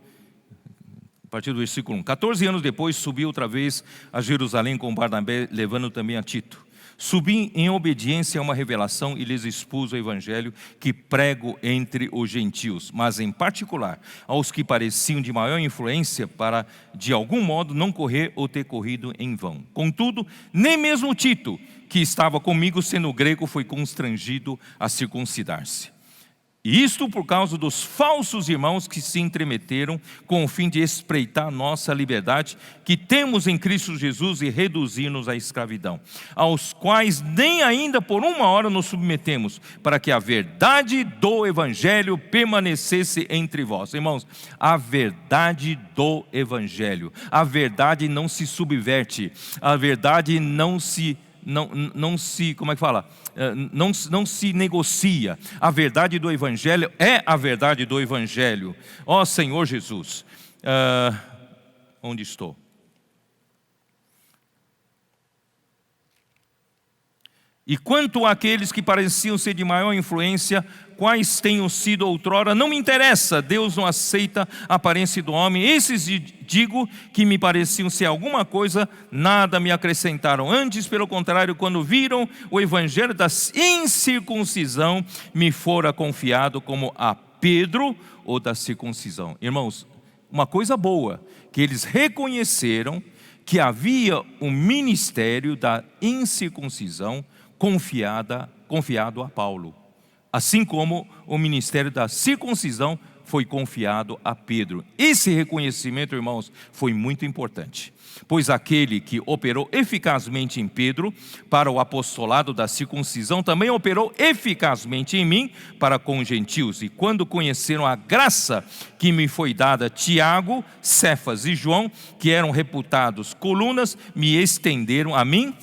a partir do versículo 1. 14 anos depois, subi outra vez a Jerusalém com Barnabé, levando também a Tito. Subi em obediência a uma revelação e lhes expus o evangelho que prego entre os gentios, mas em particular aos que pareciam de maior influência, para de algum modo não correr ou ter corrido em vão. Contudo, nem mesmo Tito, que estava comigo sendo grego, foi constrangido a circuncidar-se. E isto por causa dos falsos irmãos que se entremeteram com o fim de espreitar nossa liberdade, que temos em Cristo Jesus, e reduzir-nos à escravidão, aos quais nem ainda por uma hora nos submetemos, para que a verdade do Evangelho permanecesse entre vós. Irmãos, a verdade do Evangelho, a verdade não se subverte, a verdade não se, como é que fala? Não se negocia. A verdade do Evangelho é a verdade do Evangelho. Ó Senhor Jesus, onde estou? E quanto àqueles que pareciam ser de maior influência, quais tenham sido outrora, não me interessa, Deus não aceita a aparência do homem. Esses digo que me pareciam ser alguma coisa, nada me acrescentaram. Antes, pelo contrário, quando viram o evangelho da incircuncisão, me fora confiado como a Pedro ou da circuncisão. Irmãos, uma coisa boa, que eles reconheceram que havia um ministério da incircuncisão confiado a Paulo, assim como o ministério da circuncisão foi confiado a Pedro. Esse reconhecimento, irmãos, foi muito importante, pois aquele que operou eficazmente em Pedro para o apostolado da circuncisão, também operou eficazmente em mim para com os gentios. E quando conheceram a graça que me foi dada, Tiago, Cefas e João, que eram reputados colunas, me estenderam a mim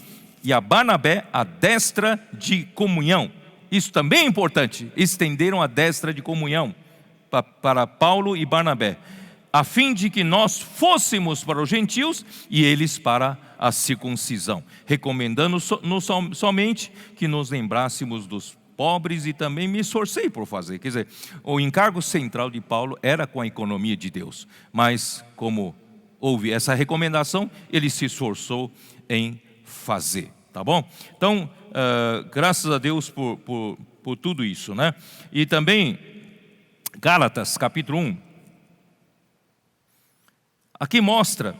e a Barnabé a destra de comunhão. Isso também é importante, estenderam a destra de comunhão para Paulo e Barnabé, a fim de que nós fôssemos para os gentios e eles para a circuncisão, recomendando somente que nos lembrássemos dos pobres, e também me esforcei por fazer. Quer dizer, o encargo central de Paulo era com a economia de Deus, mas como houve essa recomendação, ele se esforçou em fazer, tá bom? Então, graças a Deus por tudo isso, né? E também Gálatas capítulo 1, aqui mostra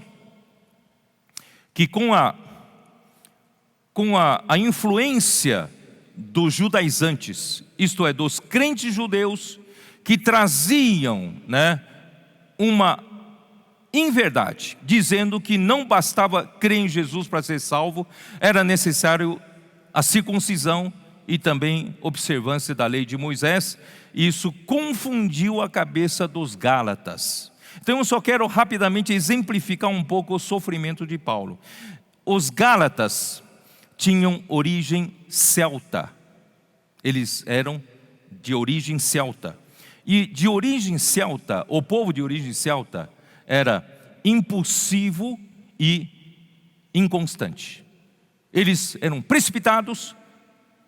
que com a influência dos judaizantes, isto é, dos crentes judeus, que traziam, né, uma inverdade, dizendo que não bastava crer em Jesus para ser salvo, era necessário a circuncisão e também observância da lei de Moisés. Isso confundiu a cabeça dos gálatas. Então eu só quero rapidamente exemplificar um pouco o sofrimento de Paulo. Os gálatas tinham origem celta, eles eram de origem celta, e de origem celta, o povo de origem celta era impulsivo e inconstante. Eles eram precipitados,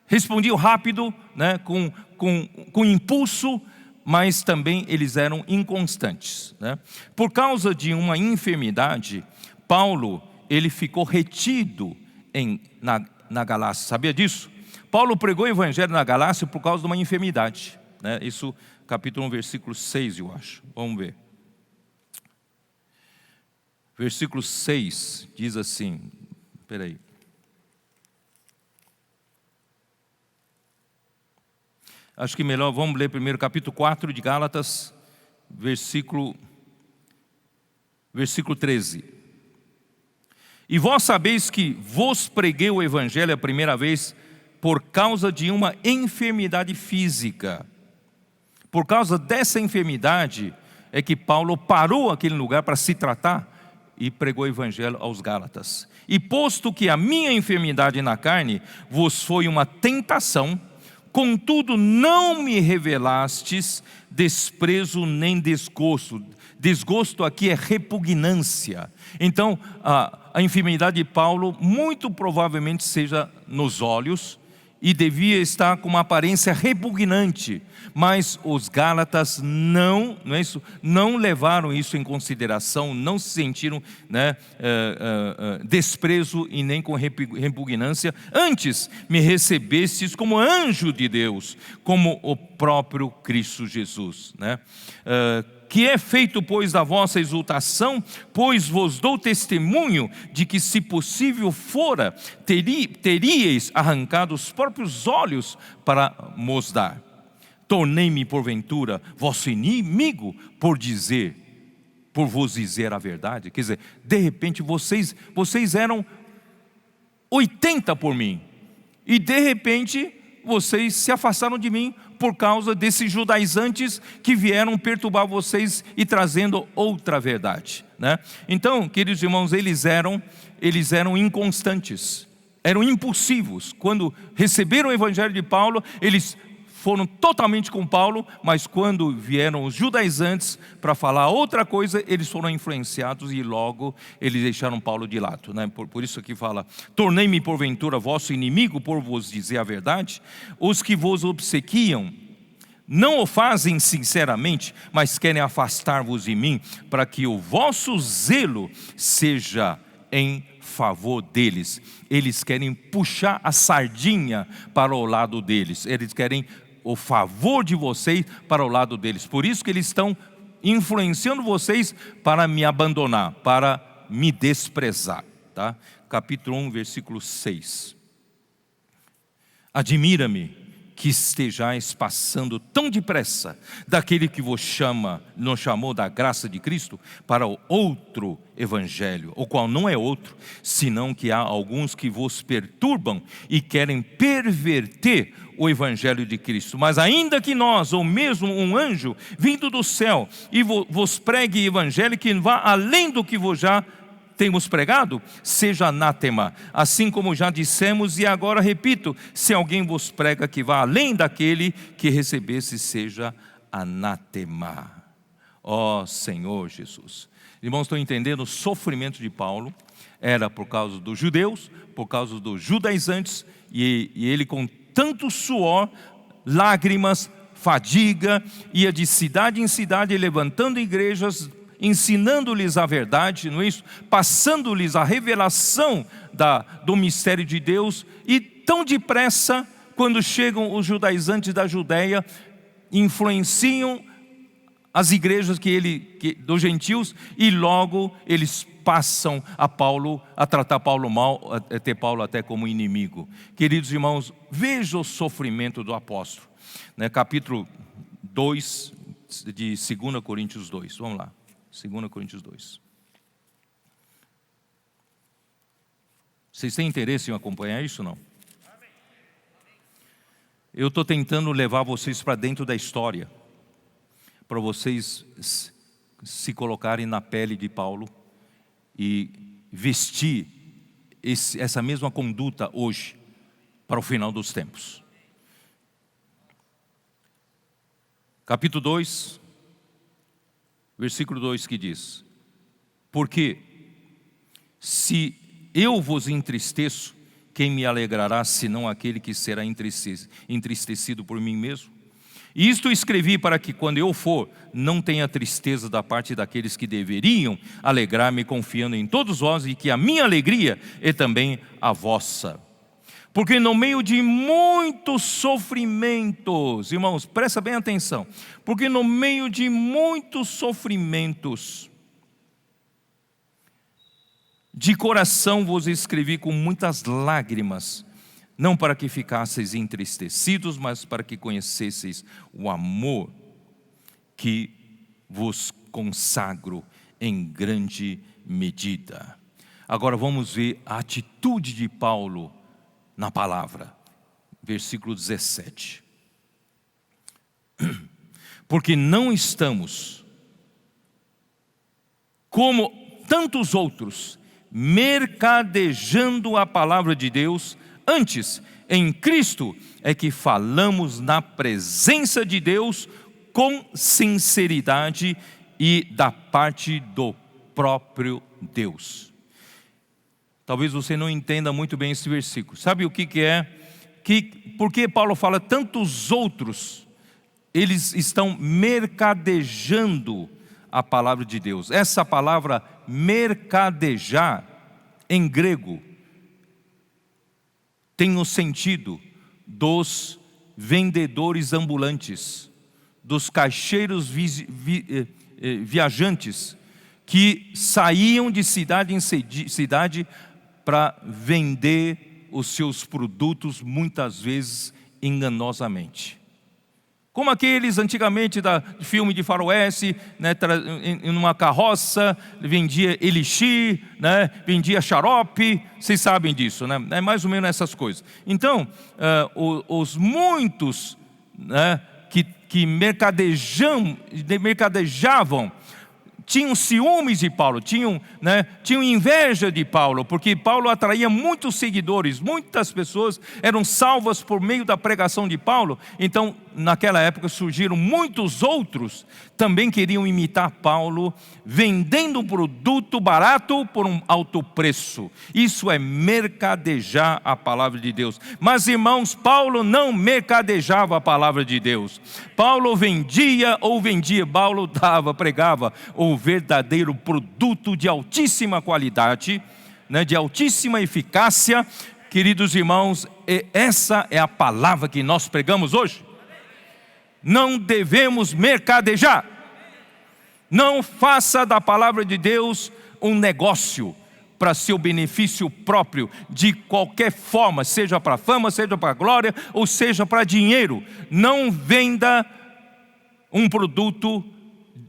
respondiam rápido, né, com impulso, mas também eles eram inconstantes, né? Por causa de uma enfermidade, Paulo ele ficou retido na Galácia. Sabia disso? Paulo pregou o evangelho na Galácia por causa de uma enfermidade, né? Isso, capítulo 1, versículo 6, eu acho. Vamos ver. Versículo 6 diz assim, espera aí. Acho que melhor, vamos ler primeiro capítulo 4 de Gálatas, versículo 13. E vós sabeis que vos preguei o evangelho a primeira vez por causa de uma enfermidade física. Por causa dessa enfermidade é que Paulo parou aquele lugar para se tratar e pregou o evangelho aos Gálatas. E posto que a minha enfermidade na carne vos foi uma tentação, contudo não me revelastes desprezo nem desgosto. Desgosto aqui é repugnância. Então a enfermidade de Paulo muito provavelmente seja nos olhos, e devia estar com uma aparência repugnante, mas os gálatas não levaram isso em consideração, não se sentiram, né, desprezo e nem com repugnância. Antes me recebestes como anjo de Deus, como o próprio Cristo Jesus, né? Que é feito, pois, da vossa exultação, pois vos dou testemunho de que, se possível fora, teríeis arrancado os próprios olhos para mos dar. tornei-me porventura vosso inimigo por vos dizer a verdade? Quer dizer, de repente vocês eram 80 por mim, e de repente vocês se afastaram de mim por causa desses judaizantes que vieram perturbar vocês e trazendo outra verdade, né? Então, queridos irmãos, eles eram inconstantes, eram impulsivos. Quando receberam o evangelho de Paulo, eles foram totalmente com Paulo, mas quando vieram os judaizantes para falar outra coisa, eles foram influenciados e logo eles deixaram Paulo de lado, né? Por isso que fala: tornei-me porventura vosso inimigo por vos dizer a verdade? Os que vos obsequiam não o fazem sinceramente, mas querem afastar-vos de mim, para que o vosso zelo seja em favor deles. Eles querem puxar a sardinha para o lado deles, eles querem o favor de vocês para o lado deles. Por isso que eles estão influenciando vocês para me abandonar, para me desprezar, tá? Capítulo 1, versículo 6. Admira-me que estejais passando tão depressa daquele que nos chamou da graça de Cristo para o outro evangelho, o qual não é outro, senão que há alguns que vos perturbam e querem perverter o evangelho de Cristo. Mas ainda que nós, ou mesmo um anjo vindo do céu, e vos pregue evangelho que vá além do que vos já temos pregado, seja anátema. Assim como já dissemos e agora repito: se alguém vos prega que vá além daquele que recebesse, seja anátema. Ó Senhor Jesus. Irmãos, estão entendendo? O sofrimento de Paulo era por causa dos judeus, por causa dos judaizantes, e ele com tanto suor, lágrimas, fadiga, ia de cidade em cidade levantando igrejas, ensinando-lhes a verdade, não é isso? Passando-lhes a revelação do mistério de Deus. E tão depressa, quando chegam os judaizantes da Judeia, influenciam as igrejas dos gentios, e logo eles passam a tratar Paulo mal, a ter Paulo até como inimigo. Queridos irmãos, veja o sofrimento do apóstolo, né? Capítulo 2 de 2 Coríntios 2, vamos lá. 2 Coríntios 2. Vocês têm interesse em acompanhar isso ou não? Eu estou tentando levar vocês para dentro da história, para vocês se colocarem na pele de Paulo e vestir essa mesma conduta hoje, para o final dos tempos. Capítulo 2, versículo 2, que diz: porque se eu vos entristeço, quem me alegrará, senão aquele que será entristecido por mim mesmo? Isto escrevi para que quando eu for, não tenha tristeza da parte daqueles que deveriam alegrar-me, confiando em todos vós, e que a minha alegria é também a vossa. Porque no meio de muitos sofrimentos, irmãos, presta bem atenção, porque no meio de muitos sofrimentos, de coração vos escrevi com muitas lágrimas, não para que ficasseis entristecidos, mas para que conhecesseis o amor que vos consagro em grande medida. Agora vamos ver a atitude de Paulo na palavra, versículo 17. Porque não estamos, como tantos outros, mercadejando a palavra de Deus. Antes, em Cristo é que falamos na presença de Deus com sinceridade e da parte do próprio Deus. Talvez você não entenda muito bem esse versículo. Sabe o que é? Por que Paulo fala tantos outros? Eles estão mercadejando a palavra de Deus. Essa palavra mercadejar, em grego, tem o sentido dos vendedores ambulantes, dos caixeiros viajantes, que saíam de cidade em cidade para vender os seus produtos, muitas vezes enganosamente. como aqueles antigamente de filme de faroeste, né, em uma carroça, vendia elixir, né, vendia xarope, vocês sabem disso, né? É mais ou menos essas coisas. Então, os muitos, né, que mercadejavam, tinham ciúmes de Paulo, tinham inveja de Paulo, porque Paulo atraía muitos seguidores, muitas pessoas eram salvas por meio da pregação de Paulo. Então, naquela época surgiram muitos outros, também queriam imitar Paulo, vendendo um produto barato por um alto preço. Isso é mercadejar a palavra de Deus. Mas, irmãos, Paulo não mercadejava a palavra de Deus. Paulo Paulo pregava o verdadeiro produto de altíssima qualidade, né, de altíssima eficácia. Queridos irmãos, essa é a palavra que nós pregamos hoje. Não devemos mercadejar. Não faça da palavra de Deus um negócio para seu benefício próprio, de qualquer forma, seja para fama, seja para glória, ou seja para dinheiro. Não venda um produto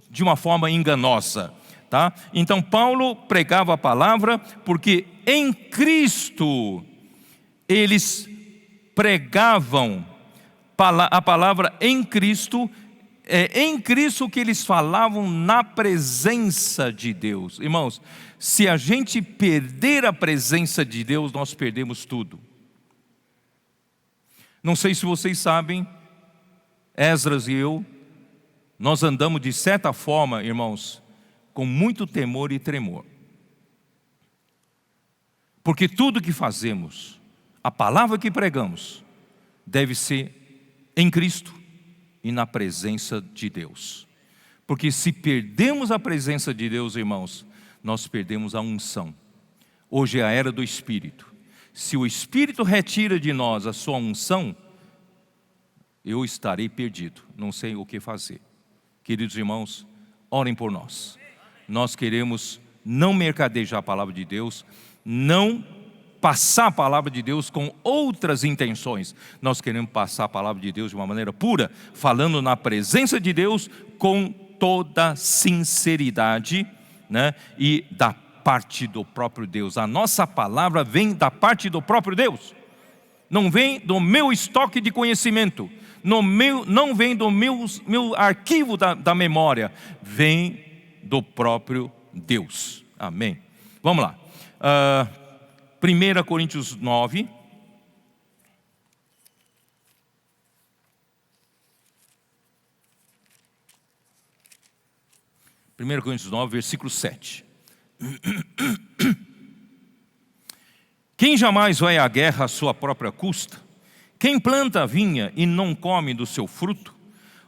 de uma forma enganosa, tá? Então Paulo pregava a palavra, porque em Cristo eles pregavam a palavra em Cristo. É em Cristo que eles falavam na presença de Deus. Irmãos, se a gente perder a presença de Deus, nós perdemos tudo. Não sei se vocês sabem, Esdras e eu, nós andamos de certa forma, irmãos, com muito temor e tremor. Porque tudo que fazemos, a palavra que pregamos, deve ser em Cristo e na presença de Deus. Porque se perdemos a presença de Deus, irmãos, nós perdemos a unção. Hoje é a era do Espírito. Se o Espírito retira de nós a sua unção, eu estarei perdido, não sei o que fazer. Queridos irmãos, orem por nós. Nós queremos não mercadejar a palavra de Deus, não passar a palavra de Deus com outras intenções. Nós queremos passar a palavra de Deus de uma maneira pura, falando na presença de Deus com toda sinceridade, né? E da parte do próprio Deus. A nossa palavra vem da parte do próprio Deus. Não vem do meu estoque de conhecimento, não vem do meu arquivo da memória, vem do próprio Deus. Amém. Vamos lá. 1 Coríntios 9. Coríntios 9, versículo 7. Quem jamais vai à guerra à sua própria custa? Quem planta a vinha e não come do seu fruto?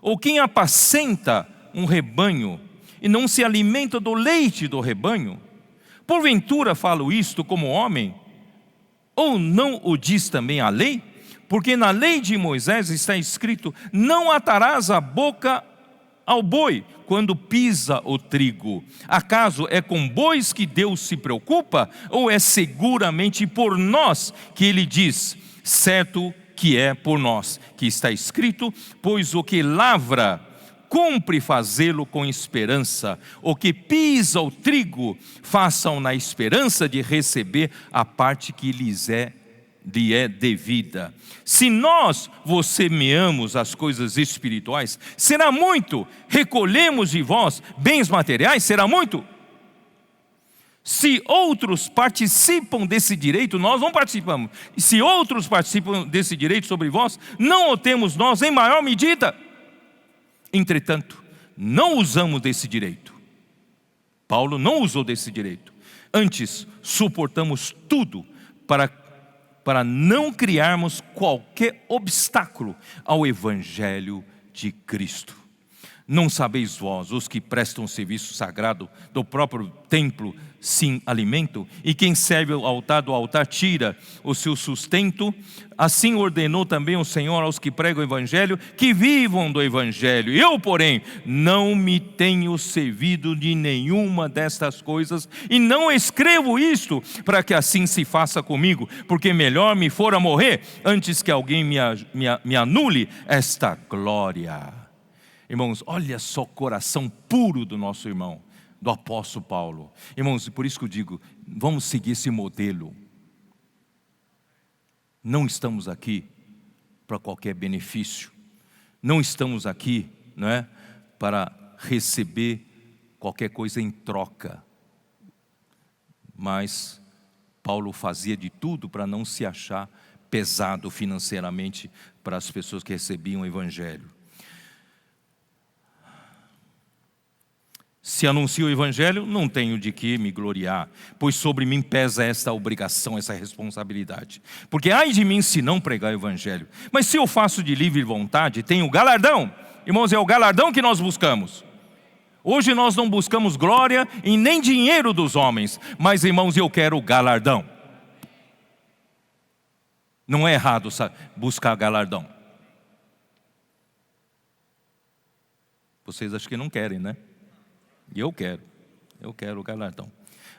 Ou quem apacenta um rebanho e não se alimenta do leite do rebanho? Porventura falo isto como homem? Ou não o diz também a lei? Porque na lei de Moisés está escrito: não atarás a boca ao boi quando pisa o trigo. Acaso é com bois que Deus se preocupa? Ou é seguramente por nós que Ele diz? Certo que é por nós, que está escrito: pois o que lavra, cumpre fazê-lo com esperança. O que pisa o trigo, façam na esperança de receber a parte que lhe é devida. Se nós vos semeamos as coisas espirituais, será muito. Recolhemos de vós bens materiais, será muito. Se outros participam desse direito, nós não participamos. E se outros participam desse direito sobre vós, não o temos nós em maior medida. Entretanto, não usamos desse direito. Paulo não usou desse direito. Antes, suportamos tudo para não criarmos qualquer obstáculo ao Evangelho de Cristo. Não sabeis vós, os que prestam serviço sagrado do próprio templo, sim alimentam, e quem serve ao altar do altar tira o seu sustento? Assim ordenou também o Senhor aos que pregam o Evangelho, que vivam do Evangelho. Eu, porém, não me tenho servido de nenhuma destas coisas, e não escrevo isto para que assim se faça comigo, porque melhor me fora morrer, antes que alguém me anule esta glória. Irmãos, olha só o coração puro do nosso irmão, do apóstolo Paulo. Irmãos, por isso que eu digo, vamos seguir esse modelo. Não estamos aqui para qualquer benefício. Não estamos aqui, não é, para receber qualquer coisa em troca. Mas Paulo fazia de tudo para não se achar pesado financeiramente para as pessoas que recebiam o Evangelho. Se anuncio o Evangelho, não tenho de que me gloriar, pois sobre mim pesa esta obrigação, essa responsabilidade. Porque ai de mim se não pregar o Evangelho. Mas se eu faço de livre vontade, tenho galardão. Irmãos, é o galardão que nós buscamos. Hoje nós não buscamos glória e nem dinheiro dos homens, mas irmãos, eu quero o galardão. Não é errado buscar galardão. Vocês acham que não querem, né? E eu quero o galardão.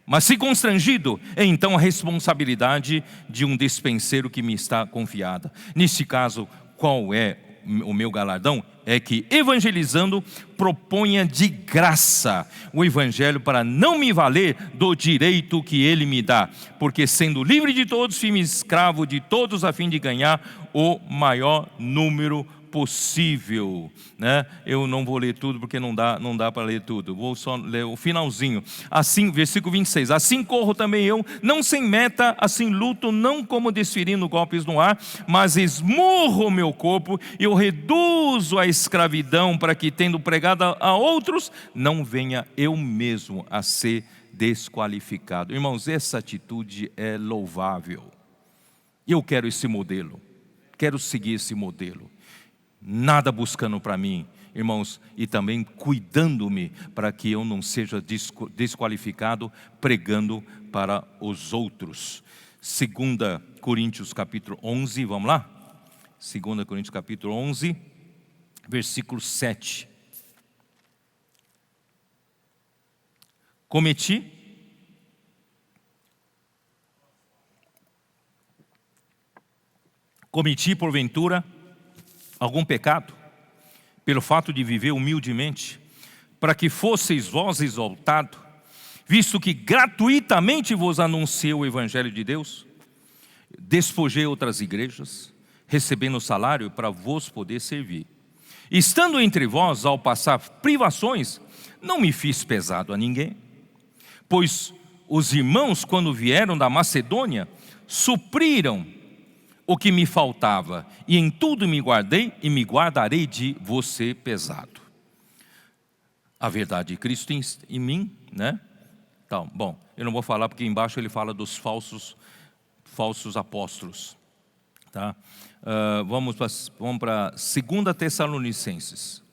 Mas se constrangido, é então a responsabilidade de um dispenseiro que me está confiada. Neste caso, qual é o meu galardão? É que evangelizando proponha de graça o Evangelho para não me valer do direito que ele me dá, porque sendo livre de todos, fui escravo de todos a fim de ganhar o maior número possível, né? Eu não vou ler tudo porque não dá para ler tudo. Vou só ler o finalzinho. Assim, versículo 26. Assim corro também eu, não sem meta, assim luto, não como desferindo golpes no ar, mas esmurro o meu corpo e eu reduzo a escravidão para que, tendo pregado a outros, não venha eu mesmo a ser desqualificado. Irmãos, essa atitude é louvável. Eu quero esse modelo. Quero seguir esse modelo. Nada buscando para mim, irmãos, e também cuidando-me para que eu não seja desqualificado pregando para os outros. 2 Coríntios capítulo 11, vamos lá? 2 Coríntios capítulo 11, versículo 7. Cometi porventura algum pecado, pelo fato de viver humildemente, para que fosseis vós exaltados, visto que gratuitamente vos anunciei o Evangelho de Deus? Despojei outras igrejas, recebendo salário para vos poder servir. Estando entre vós, ao passar privações, não me fiz pesado a ninguém, pois os irmãos, quando vieram da Macedônia, supriram o que me faltava, e em tudo me guardei e me guardarei de você pesado. A verdade de Cristo em mim, né? Então, bom, eu não vou falar porque embaixo ele fala dos falsos apóstolos, tá? Vamos para 2 Tessalonicenses.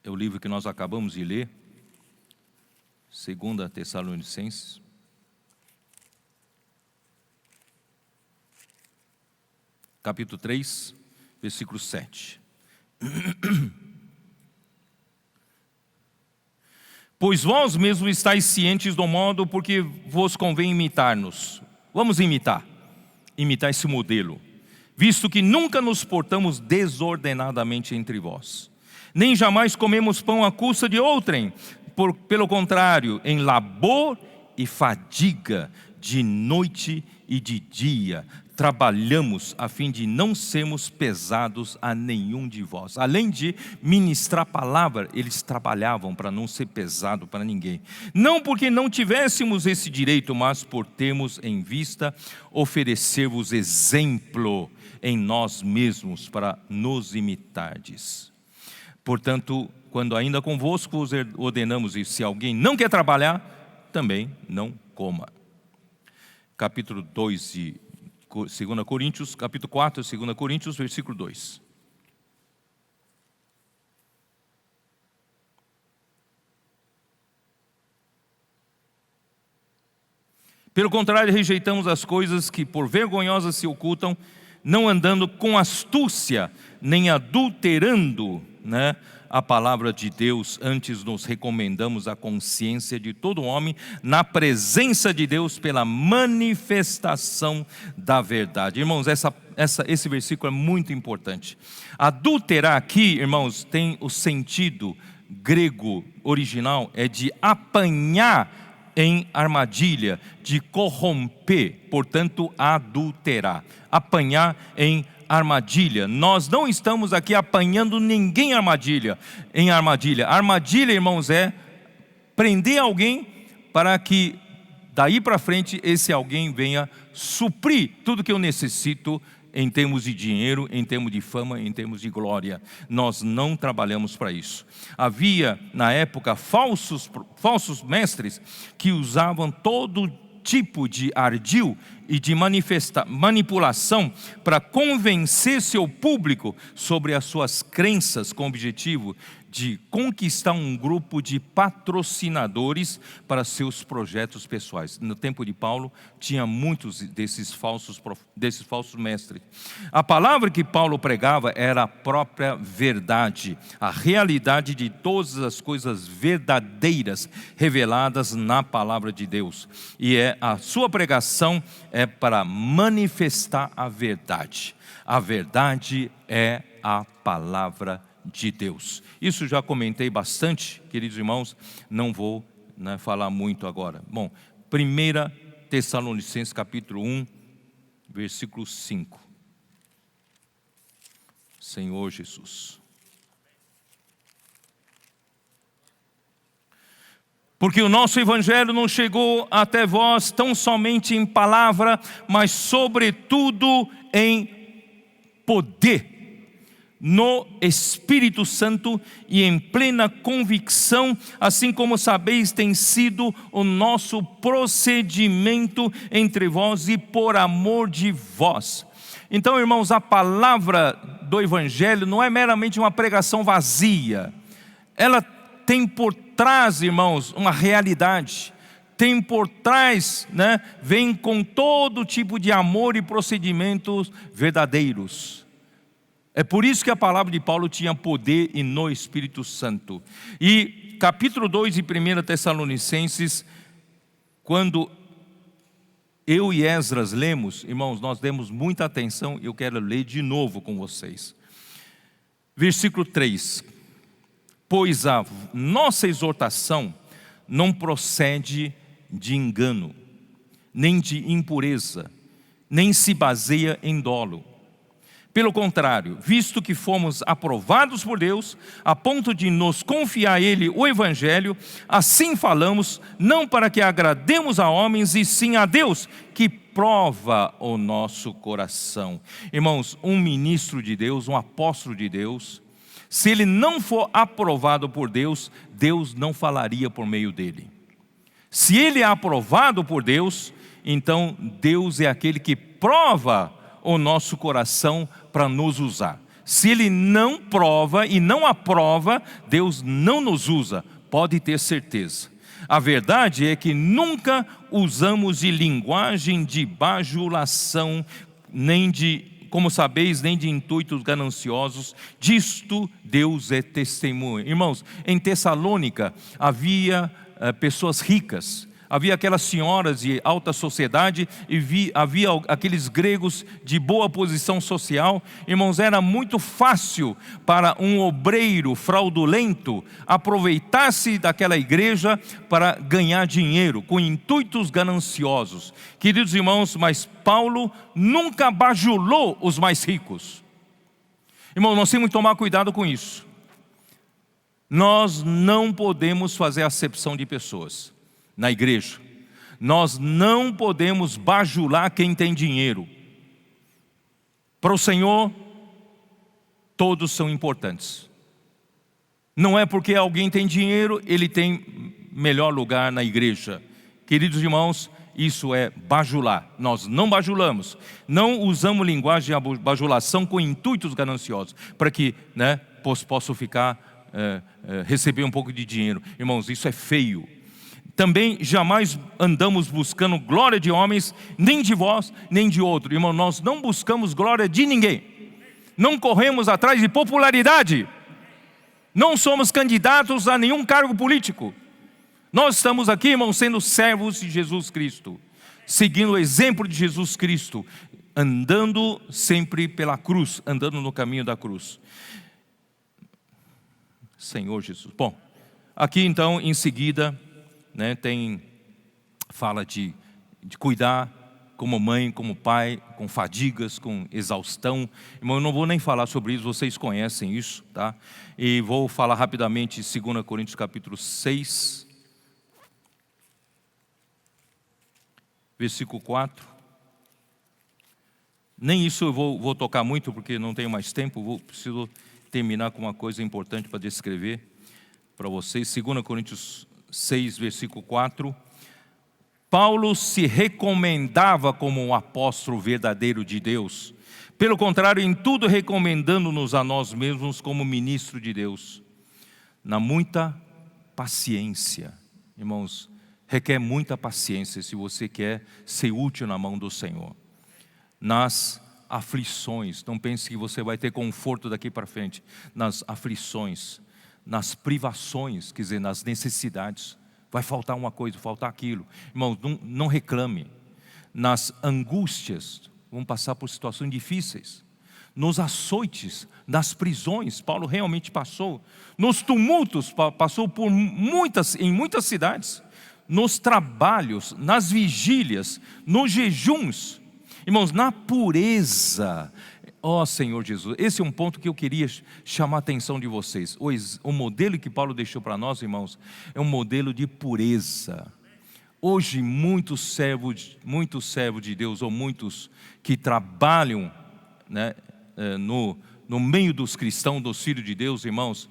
É o livro que nós acabamos de ler. 2 Tessalonicenses. Capítulo 3, versículo 7. Pois vós mesmos estáis cientes do modo porque vos convém imitar-nos. Vamos imitar esse modelo, visto que nunca nos portamos desordenadamente entre vós, nem jamais comemos pão à custa de outrem, pelo contrário, em labor e fadiga, de noite e de dia, trabalhamos a fim de não sermos pesados a nenhum de vós. Além de ministrar a palavra, eles trabalhavam para não ser pesado para ninguém. Não porque não tivéssemos esse direito, mas por termos em vista oferecer-vos exemplo em nós mesmos para nos imitardes. Portanto, quando ainda convosco vos ordenamos isso, se alguém não quer trabalhar, também não coma. Capítulo 2 de 2 Coríntios, capítulo 4, 2 Coríntios, versículo 2. Pelo contrário, rejeitamos as coisas que por vergonhosas se ocultam, não andando com astúcia, nem adulterando, a palavra de Deus. Antes nos recomendamos a consciência de todo homem na presença de Deus pela manifestação da verdade. Irmãos, esse versículo é muito importante. Adulterar aqui, irmãos, tem o sentido grego original, é de apanhar em armadilha, de corromper, portanto adulterar, apanhar em armadilha. Nós não estamos aqui apanhando ninguém em armadilha. Armadilha, irmãos, é prender alguém para que daí para frente esse alguém venha suprir tudo que eu necessito em termos de dinheiro, em termos de fama, em termos de glória. Nós não trabalhamos para isso. Havia na época falsos mestres que usavam todo tipo de ardil e de manipulação para convencer seu público sobre as suas crenças, com o objetivo de conquistar um grupo de patrocinadores para seus projetos pessoais. No tempo de Paulo tinha muitos desses falsos mestres. A palavra que Paulo pregava era a própria verdade, a realidade de todas as coisas verdadeiras reveladas na palavra de Deus. E a sua pregação é para manifestar a verdade. A verdade é a palavra de Deus. Isso já comentei bastante, queridos irmãos, não vou falar muito agora. Bom, 1 Tessalonicenses capítulo 1, versículo 5. Senhor Jesus. Porque o nosso evangelho não chegou até vós tão somente em palavra, mas sobretudo em poder, no Espírito Santo e em plena convicção, assim como sabeis tem sido o nosso procedimento entre vós e por amor de vós. Então, irmãos, a palavra do Evangelho não é meramente uma pregação vazia. Ela tem por trás, irmãos, uma realidade. Tem por trás, vem com todo tipo de amor e procedimentos verdadeiros. É por isso que a palavra de Paulo tinha poder e no Espírito Santo. E capítulo 2 de 1 Tessalonicenses, quando eu e Esdras lemos, irmãos, nós demos muita atenção, eu quero ler de novo com vocês. Versículo 3. Pois a nossa exortação não procede de engano, nem de impureza, nem se baseia em dolo. Pelo contrário, visto que fomos aprovados por Deus, a ponto de nos confiar a Ele o Evangelho, assim falamos, não para que agrademos a homens, e sim a Deus, que prova o nosso coração. Irmãos, um ministro de Deus, um apóstolo de Deus, se ele não for aprovado por Deus, Deus não falaria por meio dele. Se ele é aprovado por Deus, então Deus é aquele que prova o nosso coração para nos usar. Se ele não prova e não aprova, Deus não nos usa, pode ter certeza. A verdade é que nunca usamos de linguagem de bajulação, nem de, como sabeis, nem de intuitos gananciosos. Disto Deus é testemunha. Irmãos, em Tessalônica havia pessoas ricas. Havia aquelas senhoras de alta sociedade e havia aqueles gregos de boa posição social. Irmãos, era muito fácil para um obreiro fraudulento aproveitar-se daquela igreja para ganhar dinheiro, com intuitos gananciosos. Queridos irmãos, mas Paulo nunca bajulou os mais ricos. Irmãos, nós temos que tomar cuidado com isso. Nós não podemos fazer acepção de pessoas na igreja. Nós não podemos bajular quem tem dinheiro. Para o Senhor, todos são importantes. Não é porque alguém tem dinheiro, ele tem melhor lugar na igreja. Queridos irmãos, isso é bajular. Nós não bajulamos, não usamos linguagem de bajulação com intuitos gananciosos, para que possam ficar, receber um pouco de dinheiro. Irmãos, isso é feio. Também jamais andamos buscando glória de homens, nem de vós, nem de outro. Irmão, nós não buscamos glória de ninguém. Não corremos atrás de popularidade. Não somos candidatos a nenhum cargo político. Nós estamos aqui, irmãos, sendo servos de Jesus Cristo, seguindo o exemplo de Jesus Cristo, andando sempre pela cruz, andando no caminho da cruz. Senhor Jesus. Bom, aqui então, em seguida, fala de cuidar como mãe, como pai, com fadigas, com exaustão. Irmão, eu não vou nem falar sobre isso, vocês conhecem isso, tá? E vou falar rapidamente 2 Coríntios capítulo 6, versículo 4. Nem isso eu vou tocar muito, porque não tenho mais tempo, preciso terminar com uma coisa importante para descrever para vocês. 2 Coríntios 6, versículo 4. Paulo se recomendava como um apóstolo verdadeiro de Deus. Pelo contrário, em tudo recomendando-nos a nós mesmos como ministro de Deus. Na muita paciência. Irmãos, requer muita paciência se você quer ser útil na mão do Senhor. Nas aflições, não pense que você vai ter conforto daqui para frente. Nas aflições, nas privações, quer dizer, nas necessidades. Vai faltar uma coisa, faltar aquilo. Irmãos, não reclame. Nas angústias, vamos passar por situações difíceis. Nos açoites, nas prisões, Paulo realmente passou. Nos tumultos, passou por em muitas cidades. Nos trabalhos, nas vigílias, nos jejuns. Irmãos, na pureza. Ó Senhor Jesus, esse é um ponto que eu queria chamar a atenção de vocês. O modelo que Paulo deixou para nós, irmãos, é um modelo de pureza. Hoje, muitos servos de Deus, ou muitos que trabalham no meio dos cristãos, dos filhos de Deus, irmãos,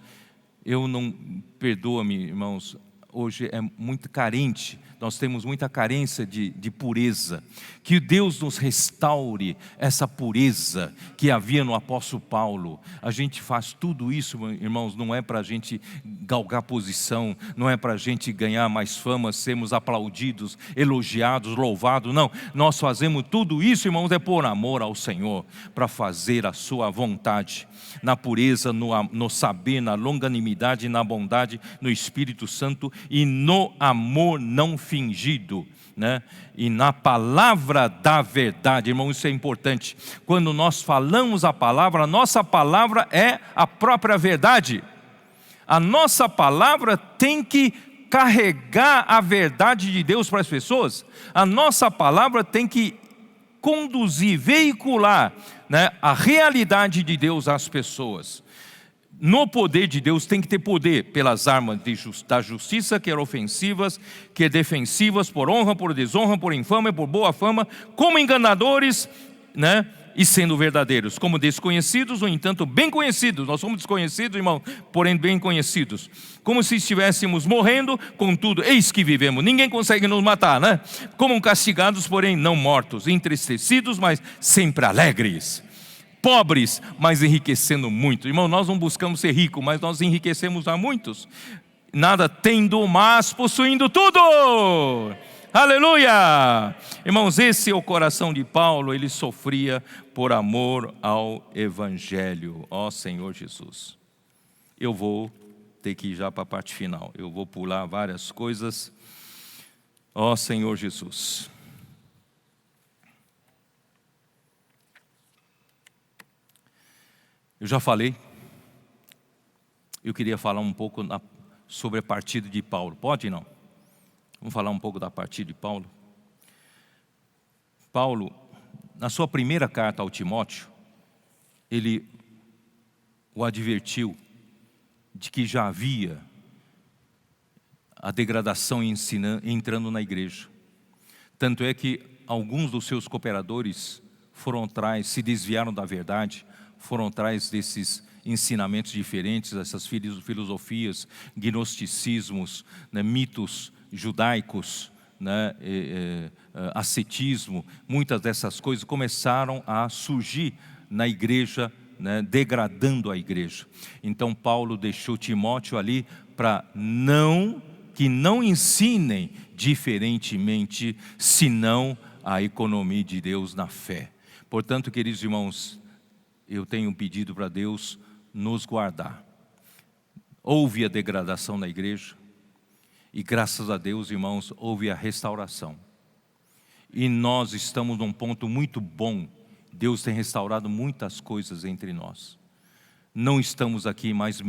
perdoa-me, irmãos, hoje é muito carente. Nós temos muita carência de pureza. Que Deus nos restaure essa pureza que havia no apóstolo Paulo. A gente faz tudo isso, irmãos, não é para a gente galgar posição, não é para a gente ganhar mais fama, sermos aplaudidos, elogiados, louvados, não. Nós fazemos tudo isso, irmãos, é por amor ao Senhor, para fazer a sua vontade. Na pureza, no saber, na longanimidade, na bondade, no Espírito Santo e no amor não fingido, e na palavra da verdade. Irmão, isso é importante. Quando nós falamos a nossa palavra é a própria verdade. A nossa palavra tem que carregar a verdade de Deus para as pessoas. A nossa palavra tem que conduzir, veicular a realidade de Deus às pessoas. No poder de Deus tem que ter poder pelas armas da justiça, quer ofensivas, quer defensivas, por honra, por desonra, por infâmia, por boa fama, como enganadores, e sendo verdadeiros, como desconhecidos, no entanto bem conhecidos. Nós somos desconhecidos, irmão, porém bem conhecidos. Como se estivéssemos morrendo, contudo, eis que vivemos. Ninguém consegue nos matar, Como castigados, porém não mortos, entristecidos, mas sempre alegres. Pobres, mas enriquecendo muito. Irmão, nós não buscamos ser ricos, mas nós enriquecemos a muitos. Nada tendo, mas possuindo tudo. Aleluia! Irmãos, esse é o coração de Paulo. Ele sofria por amor ao Evangelho. Ó Senhor Jesus. Eu vou ter que ir já para a parte final. Eu vou pular várias coisas. Ó Senhor Jesus. Eu já falei, eu queria falar um pouco sobre a partida de Paulo. Pode não? Vamos falar um pouco da partida de Paulo. Paulo, na sua primeira carta ao Timóteo, ele o advertiu de que já havia a degradação entrando na igreja. Tanto é que alguns dos seus cooperadores foram atrás, se desviaram da verdade, foram atrás desses ensinamentos diferentes, essas filosofias, gnosticismos, mitos judaicos, ascetismo. Muitas dessas coisas começaram a surgir na igreja, degradando a igreja. Então Paulo deixou Timóteo ali para não que não ensinem diferentemente, senão a economia de Deus na fé. Portanto, queridos irmãos, eu tenho um pedido para Deus nos guardar. Houve a degradação na igreja, e graças a Deus, irmãos, houve a restauração. E nós estamos num ponto muito bom. Deus tem restaurado muitas coisas entre nós. Não estamos aqui mais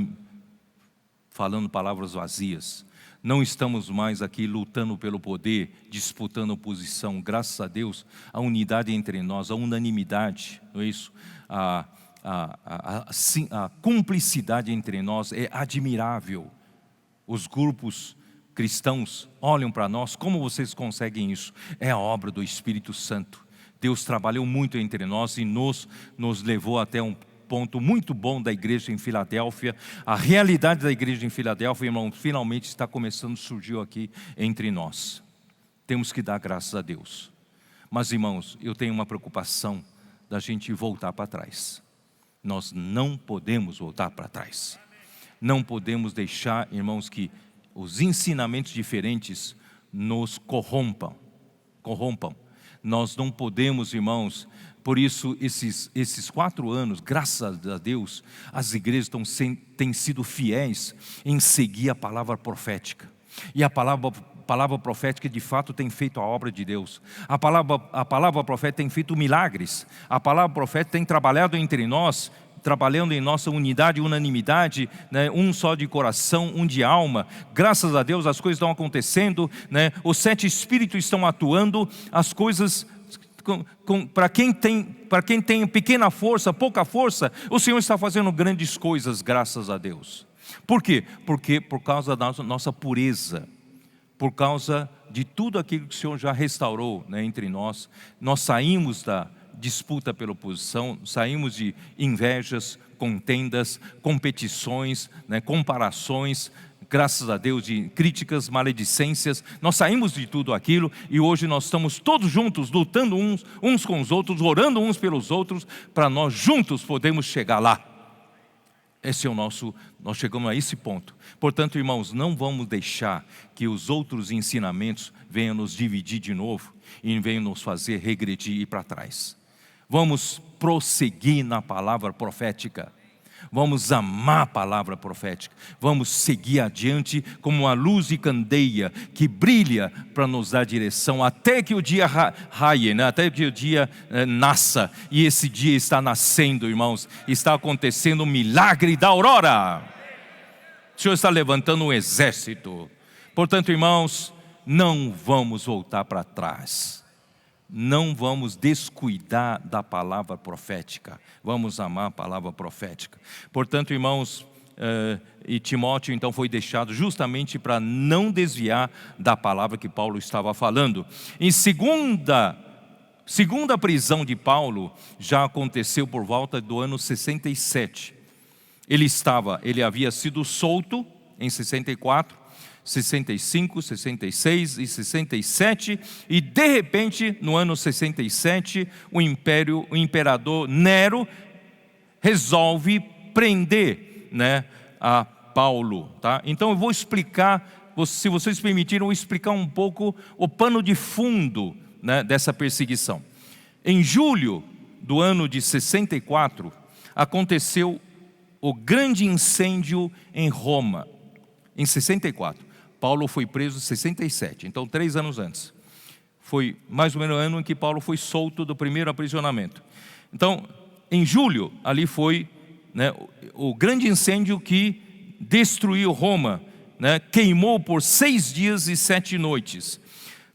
falando palavras vazias. Não estamos mais aqui lutando pelo poder, disputando posição. Graças a Deus, a unidade entre nós, a unanimidade, não é isso? A cumplicidade entre nós é admirável. Os grupos cristãos olham para nós, como vocês conseguem isso? É a obra do Espírito Santo. Deus trabalhou muito entre nós e nos levou até um ponto muito bom da igreja em Filadélfia. A realidade da igreja em Filadélfia, irmão, finalmente está começando a surgir aqui entre nós. Temos que dar graças a Deus. Mas, irmãos, eu tenho uma preocupação da gente voltar para trás. Nós não podemos voltar para trás. Não podemos deixar, irmãos, que os ensinamentos diferentes nos corrompam. Nós não podemos, irmãos. Por isso, esses 4 anos, graças a Deus, as igrejas têm sido fiéis em seguir a palavra profética. E a palavra profética, de fato, tem feito a obra de Deus. A palavra profética tem feito milagres. A palavra profética tem trabalhado entre nós, trabalhando em nossa unidade e unanimidade, né? Um só de coração, um de alma. Graças a Deus as coisas estão acontecendo, né? Os 7 Espíritos estão atuando, as coisas... Para quem tem pequena força, pouca força, o Senhor está fazendo grandes coisas, graças a Deus. Por quê? Porque por causa da nossa pureza, por causa de tudo aquilo que o Senhor já restaurou, né, entre nós. Nós saímos da disputa pela posição, saímos de invejas, contendas, competições, né, comparações, graças a Deus, de críticas, maledicências. Nós saímos de tudo aquilo e hoje nós estamos todos juntos, lutando uns com os outros, orando uns pelos outros, para nós juntos podermos chegar lá. Esse é nós chegamos a esse ponto. Portanto, irmãos, não vamos deixar que os outros ensinamentos venham nos dividir de novo e venham nos fazer regredir e ir para trás. Vamos prosseguir na palavra profética. Vamos amar a palavra profética. Vamos seguir adiante como uma luz de candeia que brilha para nos dar direção até que o dia raie, né? Até que o dia nasça. E esse dia está nascendo, irmãos. Está acontecendo um milagre da aurora. O Senhor está levantando um exército. Portanto, irmãos, não vamos voltar para trás. Não vamos descuidar da palavra profética. Vamos amar a palavra profética. Portanto, irmãos, e Timóteo então foi deixado justamente para não desviar da palavra que Paulo estava falando. Em segunda prisão de Paulo já aconteceu por volta do ano 67. Ele havia sido solto em 64, 65, 66 e 67, e de repente, no ano 67, o imperador Nero resolve prender, né, a Paulo, tá? Então eu vou explicar, se vocês permitirem, eu vou explicar um pouco o pano de fundo, né, dessa perseguição. Em julho do ano de 64, aconteceu o grande incêndio em Roma, em 64. Paulo foi preso em 67, então 3 anos antes. Foi mais ou menos o ano em que Paulo foi solto do primeiro aprisionamento. Então, em julho, ali foi, né, o grande incêndio que destruiu Roma, né, queimou por 6 dias e 7 noites.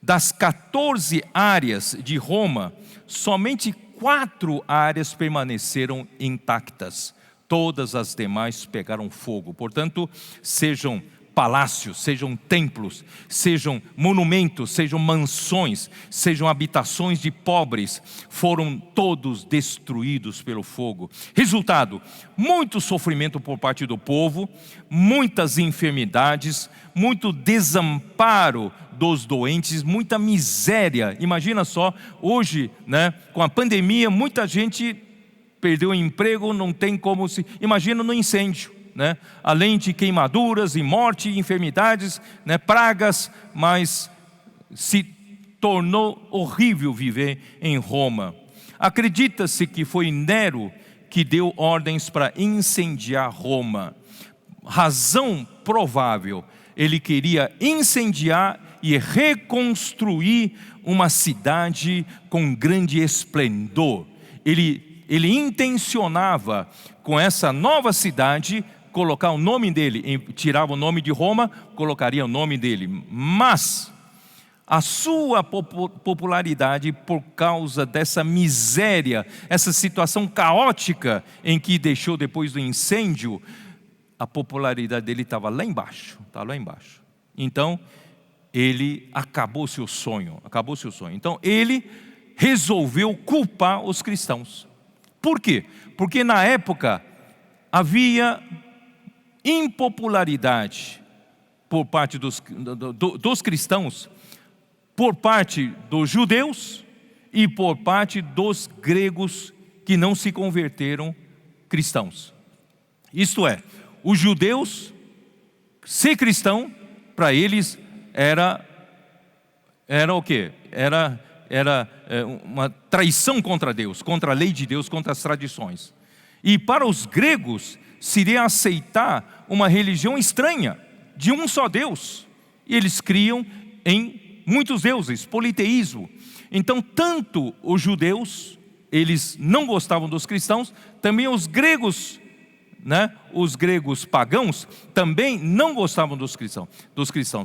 Das 14 áreas de Roma, somente 4 áreas permaneceram intactas. Todas as demais pegaram fogo. Portanto, sejam palácios, sejam templos, sejam monumentos, sejam mansões, sejam habitações de pobres, foram todos destruídos pelo fogo. Resultado, muito sofrimento por parte do povo, muitas enfermidades, muito desamparo dos doentes, muita miséria. Imagina só, hoje, né, com a pandemia, muita gente perdeu o emprego, não tem como se... Imagina no incêndio. né? Além de queimaduras e morte e enfermidades, né? Pragas, mas se tornou horrível viver em Roma. Acredita-se que foi Nero que deu ordens para incendiar Roma. Razão provável, ele queria incendiar e reconstruir uma cidade com grande esplendor. Ele intencionava, com essa nova cidade, colocar o nome dele, tirava o nome de Roma, colocaria o nome dele. Mas a sua popularidade, por causa dessa miséria, essa situação caótica em que deixou depois do incêndio, a popularidade dele estava lá embaixo, Então, ele acabou seu sonho. Então, ele resolveu culpar os cristãos. Por quê? Porque na época havia impopularidade por parte dos cristãos, por parte dos judeus e por parte dos gregos que não se converteram cristãos. Isto é, os judeus, ser cristão, para eles era o quê? Era uma traição contra Deus, contra a lei de Deus, contra as tradições. E para os gregos, seria aceitar uma religião estranha, de um só Deus. E eles criam em muitos deuses, politeísmo. Então, tanto os judeus, eles não gostavam dos cristãos, também os gregos, né? Os gregos pagãos também não gostavam dos cristãos.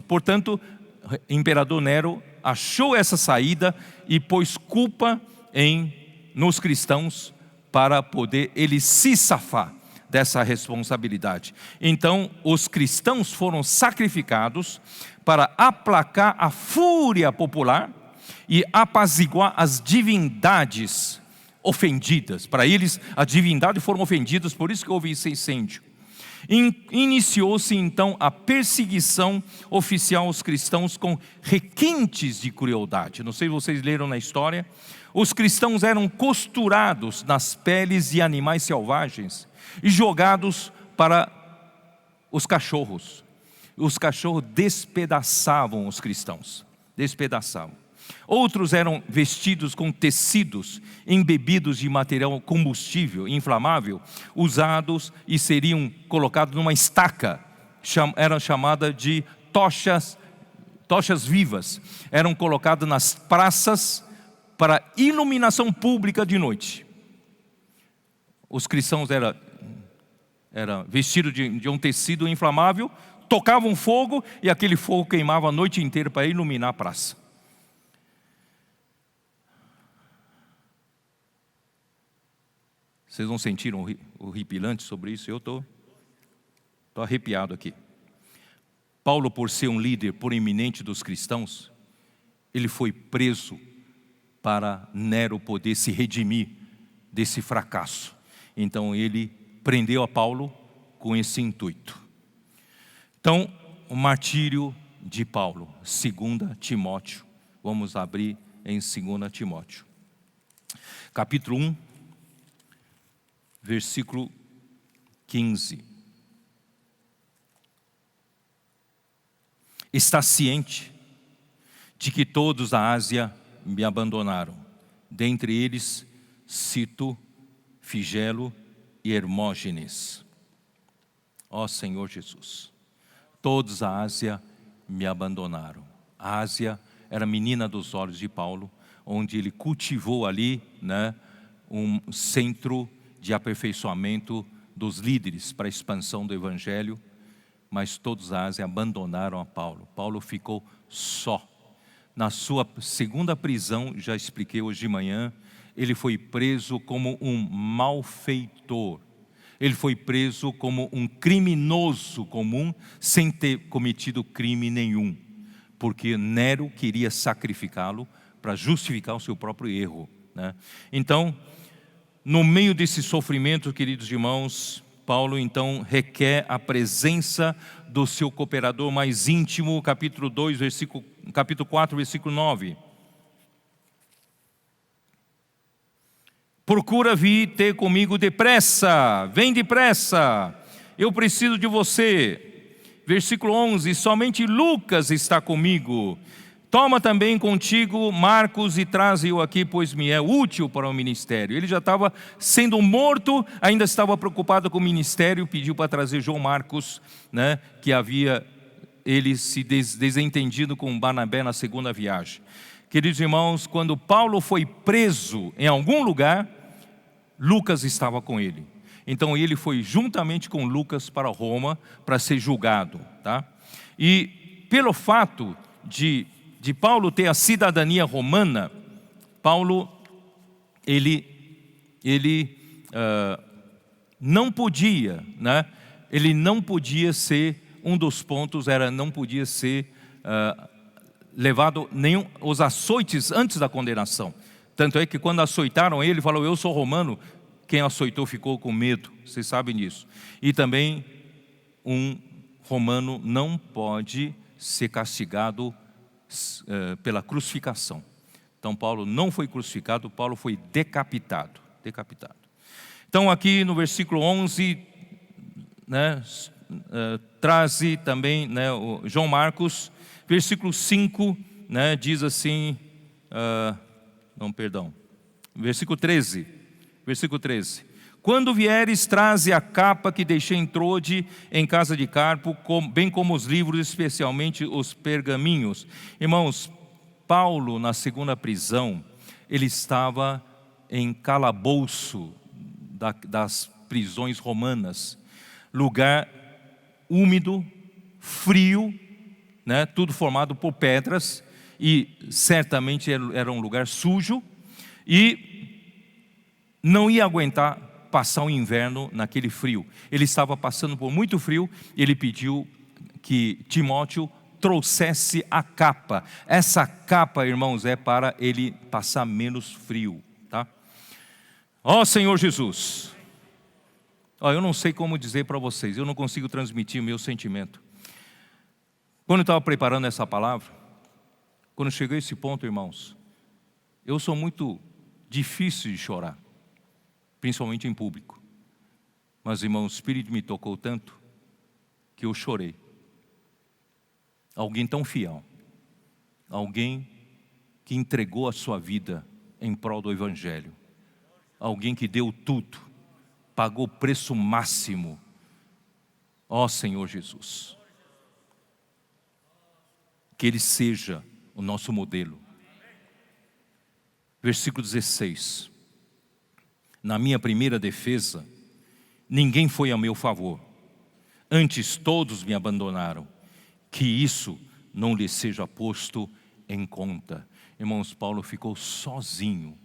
Portanto, o imperador Nero achou essa saída e pôs culpa nos cristãos para poder ele se safar dessa responsabilidade. Então, os cristãos foram sacrificados para aplacar a fúria popular e apaziguar as divindades ofendidas. Para eles, as divindades foram ofendidas, por isso que houve esse incêndio. Iniciou-se então a perseguição oficial aos cristãos com requintes de crueldade. Não sei se vocês leram na história. Os cristãos eram costurados nas peles de animais selvagens e jogados para os cachorros. Os cachorros despedaçavam os cristãos. Outros eram vestidos com tecidos embebidos de material combustível, inflamável, usados e seriam colocados numa estaca, eram chamadas de tochas vivas, eram colocadas nas praças para iluminação pública de noite. Os cristãos eram vestidos de um tecido inflamável, tocavam fogo e aquele fogo queimava a noite inteira para iluminar a praça. Vocês não sentiram horripilante sobre isso? Eu estou arrepiado aqui. Paulo, por ser um líder proeminente dos cristãos, ele foi preso para Nero poder se redimir desse fracasso. Então ele prendeu a Paulo com esse intuito. Então, o martírio de Paulo, 2 Timóteo. Vamos abrir em 2 Timóteo. Capítulo 1. Versículo 15. Está ciente de que todos da Ásia me abandonaram. Dentre eles, cito Figelo e Hermógenes. Ó Senhor Jesus, todos da Ásia me abandonaram. A Ásia era a menina dos olhos de Paulo, onde ele cultivou ali, né, um centro de aperfeiçoamento dos líderes para a expansão do Evangelho, mas todos da Ásia abandonaram a Paulo. Paulo ficou só. Na sua segunda prisão, já expliquei hoje de manhã, ele foi preso como um malfeitor. Ele foi preso como um criminoso comum, sem ter cometido crime nenhum, porque Nero queria sacrificá-lo para justificar o seu próprio erro, né? Então, no meio desse sofrimento, queridos irmãos, Paulo então requer a presença do seu cooperador mais íntimo, capítulo 4, versículo 9. Procura vir ter comigo depressa, vem depressa. eu preciso de você. Versículo 11, somente Lucas está comigo. Toma também contigo Marcos e traze-o aqui, pois me é útil para o ministério. Ele já estava sendo morto, ainda estava preocupado com o ministério, pediu para trazer João Marcos, né, que havia ele se desentendido com Barnabé na segunda viagem. Queridos irmãos, quando Paulo foi preso em algum lugar, Lucas estava com ele. Então ele foi juntamente com Lucas para Roma para ser julgado, tá? E pelo fato de Paulo ter a cidadania romana, Paulo não podia, né? Ele não podia ser, um dos pontos era não podia ser levado nenhum os açoites antes da condenação. Tanto é que quando açoitaram ele falou: eu sou romano. Quem açoitou ficou com medo, vocês sabem disso. E também um romano não pode ser castigado pela crucificação. Então Paulo não foi crucificado, Paulo foi decapitado. Então aqui no versículo 11, né, traze também, né, o João Marcos. Versículo 5, né, diz assim, versículo 13. Quando vieres, traze a capa que deixei em Trode, em casa de Carpo, bem como os livros, especialmente os pergaminhos. Irmãos, Paulo, na segunda prisão, ele estava em calabouço das prisões romanas. Lugar úmido, frio, né, tudo formado por pedras, e certamente era um lugar sujo, e não ia aguentar passar o inverno naquele frio. Ele estava passando por muito frio, e ele pediu que Timóteo trouxesse a capa. Essa capa, irmãos, é para ele passar menos frio, tá? Ó Senhor Jesus, eu não sei como dizer para vocês, eu não consigo transmitir o meu sentimento. Quando eu estava preparando essa palavra, quando cheguei a esse ponto, irmãos, eu sou muito difícil de chorar, principalmente em público. Mas, irmão, o Espírito me tocou tanto que eu chorei. Alguém tão fiel, alguém que entregou a sua vida em prol do Evangelho, alguém que deu tudo, pagou o preço máximo. Ó Senhor Jesus, que Ele seja o nosso modelo. Versículo 16. Na minha primeira defesa, ninguém foi a meu favor. Antes todos me abandonaram. Que isso não lhe seja posto em conta. Irmãos, Paulo ficou sozinho.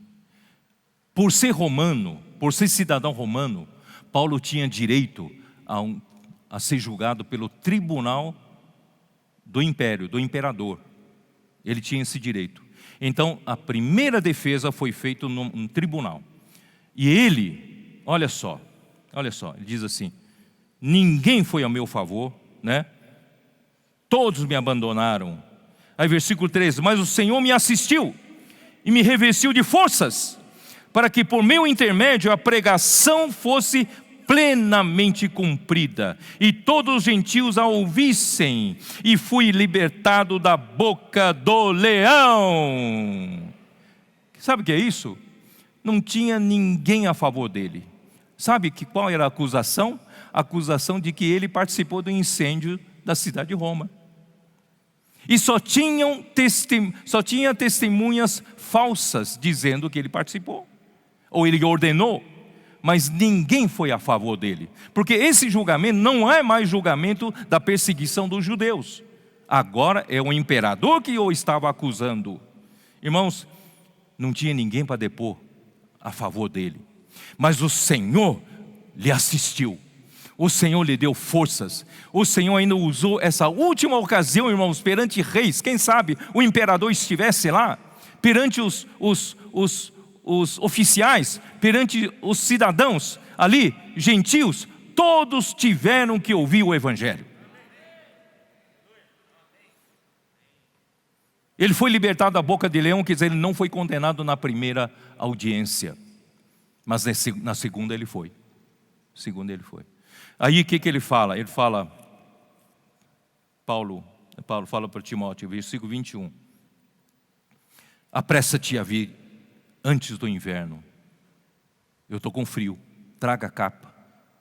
Por ser romano, por ser cidadão romano, Paulo tinha direito a ser julgado pelo tribunal do império, do imperador. Ele tinha esse direito. Então a primeira defesa foi feita num tribunal. E ele, olha só, ele diz assim: ninguém foi a meu favor, né? Todos me abandonaram. Aí versículo 13, mas o Senhor me assistiu e me revestiu de forças, para que por meu intermédio a pregação fosse plenamente cumprida, e todos os gentios a ouvissem, e fui libertado da boca do leão. Sabe o que é isso? Não tinha ninguém a favor dele. Sabe qual era a acusação? A acusação de que ele participou do incêndio da cidade de Roma. E só tinha testemunhas falsas dizendo que ele participou, ou ele ordenou. Mas ninguém foi a favor dele, porque esse julgamento não é mais julgamento da perseguição dos judeus. Agora é o imperador que o estava acusando. Irmãos, não tinha ninguém para depor a favor dele, mas o Senhor lhe assistiu. O Senhor lhe deu forças. O Senhor ainda usou essa última ocasião, irmãos, perante reis. Quem sabe o imperador estivesse lá, perante os oficiais, perante os cidadãos ali, gentios, todos tiveram que ouvir o Evangelho. Ele foi libertado da boca de leão, quer dizer, ele não foi condenado na primeira audiência, mas na segunda ele foi. Aí o que ele fala? Ele fala, Paulo fala para Timóteo, versículo 21. Apressa-te a vir antes do inverno. Eu estou com frio, traga a capa.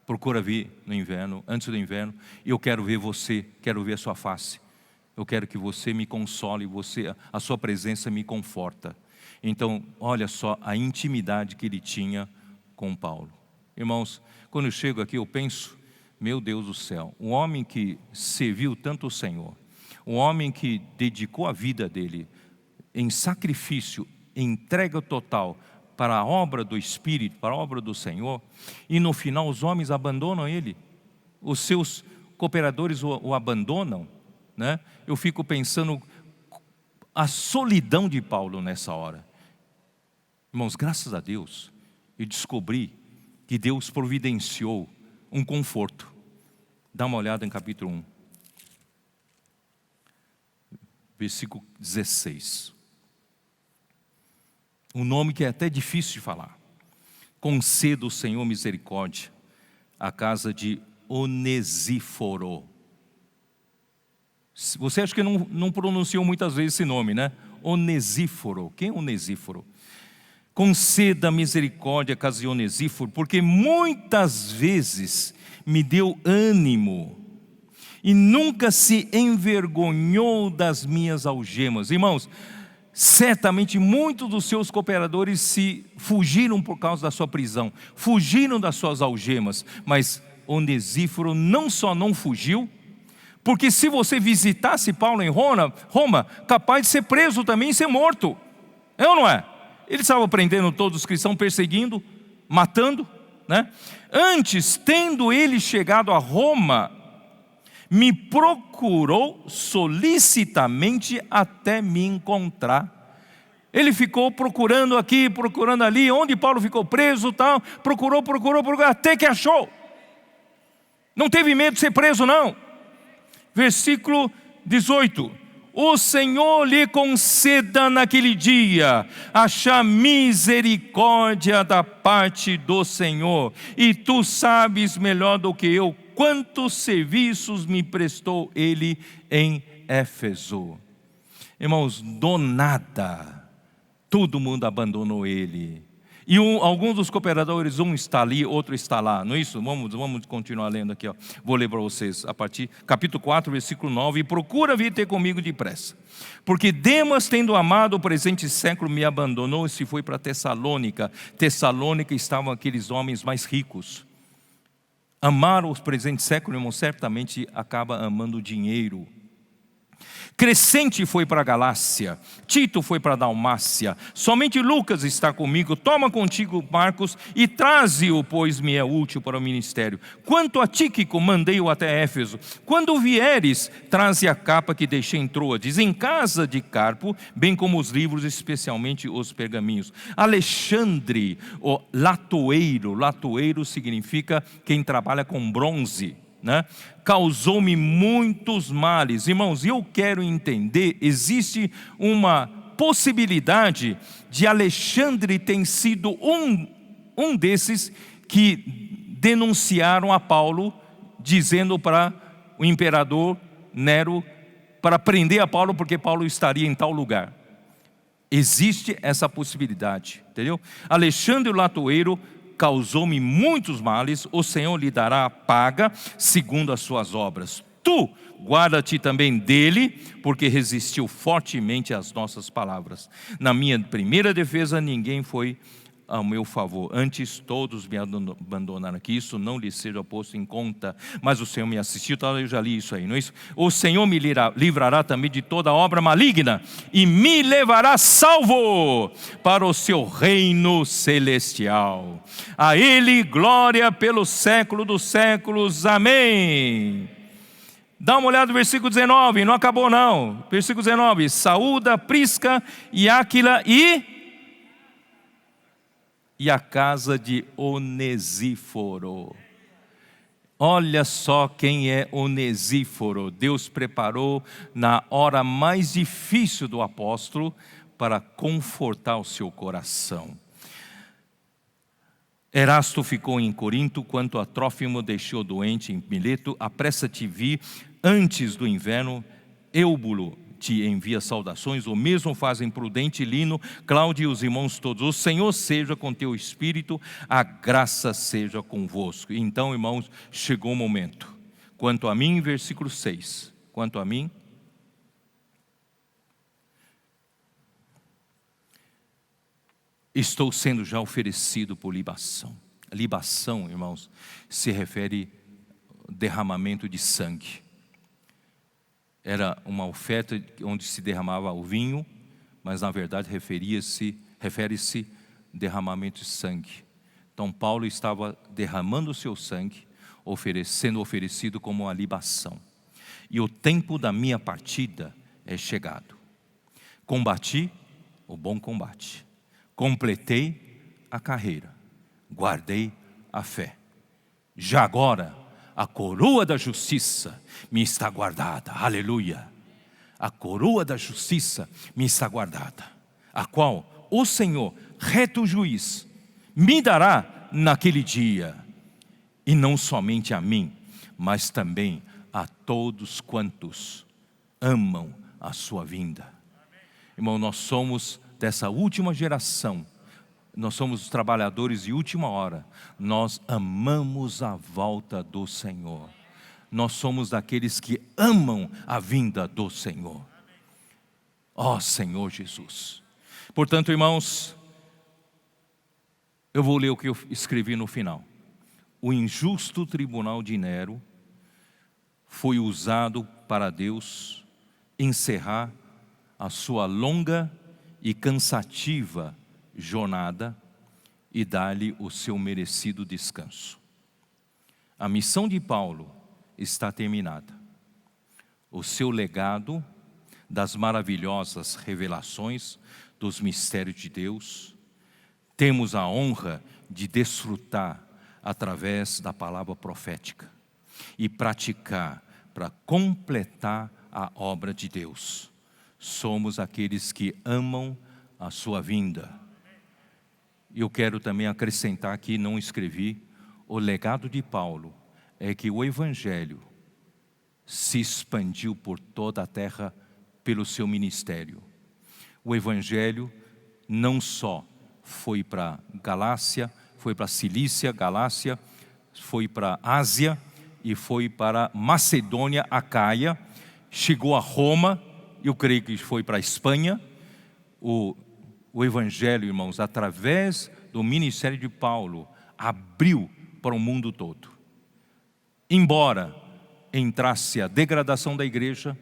Procura vir no inverno, antes do inverno. E eu quero ver você, quero ver a sua face. Eu quero que você me console, a sua presença me conforta. Então, olha só a intimidade que ele tinha com Paulo. Irmãos, quando eu chego aqui eu penso, meu Deus do céu, um homem que serviu tanto o Senhor, um homem que dedicou a vida dele em sacrifício, em entrega total para a obra do Espírito, para a obra do Senhor, e no final os homens abandonam ele, os seus cooperadores o abandonam, né? Eu fico pensando a solidão de Paulo nessa hora. Irmãos, graças a Deus, eu descobri que Deus providenciou um conforto. Dá uma olhada em capítulo 1, versículo 16. Um nome que é até difícil de falar. Conceda o Senhor misericórdia à casa de Onesíforo. Você acha que não pronunciou muitas vezes esse nome, né? Onesíforo. Quem é Onesíforo? Conceda misericórdia à casa de Onesíforo, porque muitas vezes me deu ânimo e nunca se envergonhou das minhas algemas. Irmãos, certamente muitos dos seus cooperadores se fugiram por causa da sua prisão, fugiram das suas algemas, mas Onesíforo não só não fugiu, porque se você visitasse Paulo em Roma, capaz de ser preso também e ser morto. É ou não é? Eles estavam prendendo todos os cristãos, perseguindo, matando, né? Antes, tendo ele chegado a Roma, me procurou solicitamente até me encontrar. Ele ficou procurando aqui, procurando ali, onde Paulo ficou preso, tal, procurou, até que achou. Não teve medo de ser preso, não. Versículo 18. O Senhor lhe conceda naquele dia achar misericórdia da parte do Senhor, e tu sabes melhor do que eu quantos serviços me prestou ele em Éfeso. Irmãos, do nada, todo mundo abandonou ele. E alguns dos cooperadores, um está ali, outro está lá, não é isso? Vamos continuar lendo aqui, ó. Vou ler para vocês, a partir, capítulo 4, versículo 9. E procura vir ter comigo depressa, porque Demas, tendo amado o presente século, me abandonou e se foi para Tessalônica. Tessalônica estavam aqueles homens mais ricos. Amar o presente século, irmão, certamente acaba amando o dinheiro. Crescente foi para a Galácia, Tito foi para a Dalmácia, somente Lucas está comigo. Toma contigo Marcos e traze-o, pois me é útil para o ministério. Quanto a Tíquico, mandei-o até Éfeso. Quando vieres, traze a capa que deixei em Troades, em casa de Carpo, bem como os livros, especialmente os pergaminhos. Alexandre, o latoeiro significa quem trabalha com bronze, né? Causou-me muitos males. Irmãos, eu quero entender, existe uma possibilidade de Alexandre ter sido um desses que denunciaram a Paulo, dizendo para o imperador Nero para prender a Paulo, porque Paulo estaria em tal lugar. Existe essa possibilidade, entendeu? Alexandre o latoeiro causou-me muitos males, o Senhor lhe dará a paga segundo as suas obras. Tu guarda-te também dele, porque resistiu fortemente às nossas palavras. Na minha primeira defesa ninguém foi ao meu favor, antes todos me abandonaram. Que isso não lhe seja posto em conta, mas o Senhor me assistiu. Eu já li isso aí, não é isso? O Senhor me livrará também de toda obra maligna e me levará salvo para o seu reino celestial. A ele glória pelo século dos séculos, amém. Dá uma olhada no versículo 19, não acabou não. Versículo 19, saúda Prisca e Áquila e a casa de Onesíforo. Olha só quem é Onesíforo. Deus preparou na hora mais difícil do apóstolo para confortar o seu coração. Erasto ficou em Corinto, quanto a Trófimo deixou doente em Mileto. Apressa-te vir antes do inverno. Eubulo te envia saudações, o mesmo fazem Prudente, Lino, Cláudio e os irmãos todos. O Senhor seja com teu espírito, a graça seja convosco. Então, irmãos, chegou o momento. Quanto a mim, versículo 6, quanto a mim, estou sendo já oferecido por libação. Libação, irmãos, se refere ao derramamento de sangue. Era uma oferta onde se derramava o vinho, mas na verdade refere-se derramamento de sangue. Então Paulo estava derramando o seu sangue, sendo oferecido como uma libação. E o tempo da minha partida é chegado. Combati o bom combate. Completei a carreira, guardei a fé. Já agora, a coroa da justiça me está guardada, aleluia. A coroa da justiça me está guardada, a qual o Senhor, reto juiz, me dará naquele dia. E não somente a mim, mas também a todos quantos amam a sua vinda. Irmão, nós somos dessa última geração, nós somos os trabalhadores de última hora, nós amamos a volta do Senhor, nós somos daqueles que amam a vinda do Senhor. Ó Senhor Jesus. Portanto, irmãos, eu vou ler o que eu escrevi no final. O injusto tribunal de Nero foi usado para Deus encerrar a sua longa e cansativa jornada e dar-lhe o seu merecido descanso. A missão de Paulo está terminada. O seu legado das maravilhosas revelações dos mistérios de Deus, temos a honra de desfrutar através da palavra profética e praticar para completar a obra de Deus. Somos aqueles que amam a sua vinda. Eu quero também acrescentar aqui, não escrevi, o legado de Paulo é que o Evangelho se expandiu por toda a terra pelo seu ministério. O Evangelho não só foi para Galácia, foi para Cilícia, Galácia, foi para Ásia e foi para Macedônia, Acaia, chegou a Roma. Eu creio que foi para a Espanha. O Evangelho, irmãos, através do ministério de Paulo, abriu para o mundo todo. Embora entrasse a degradação da igreja,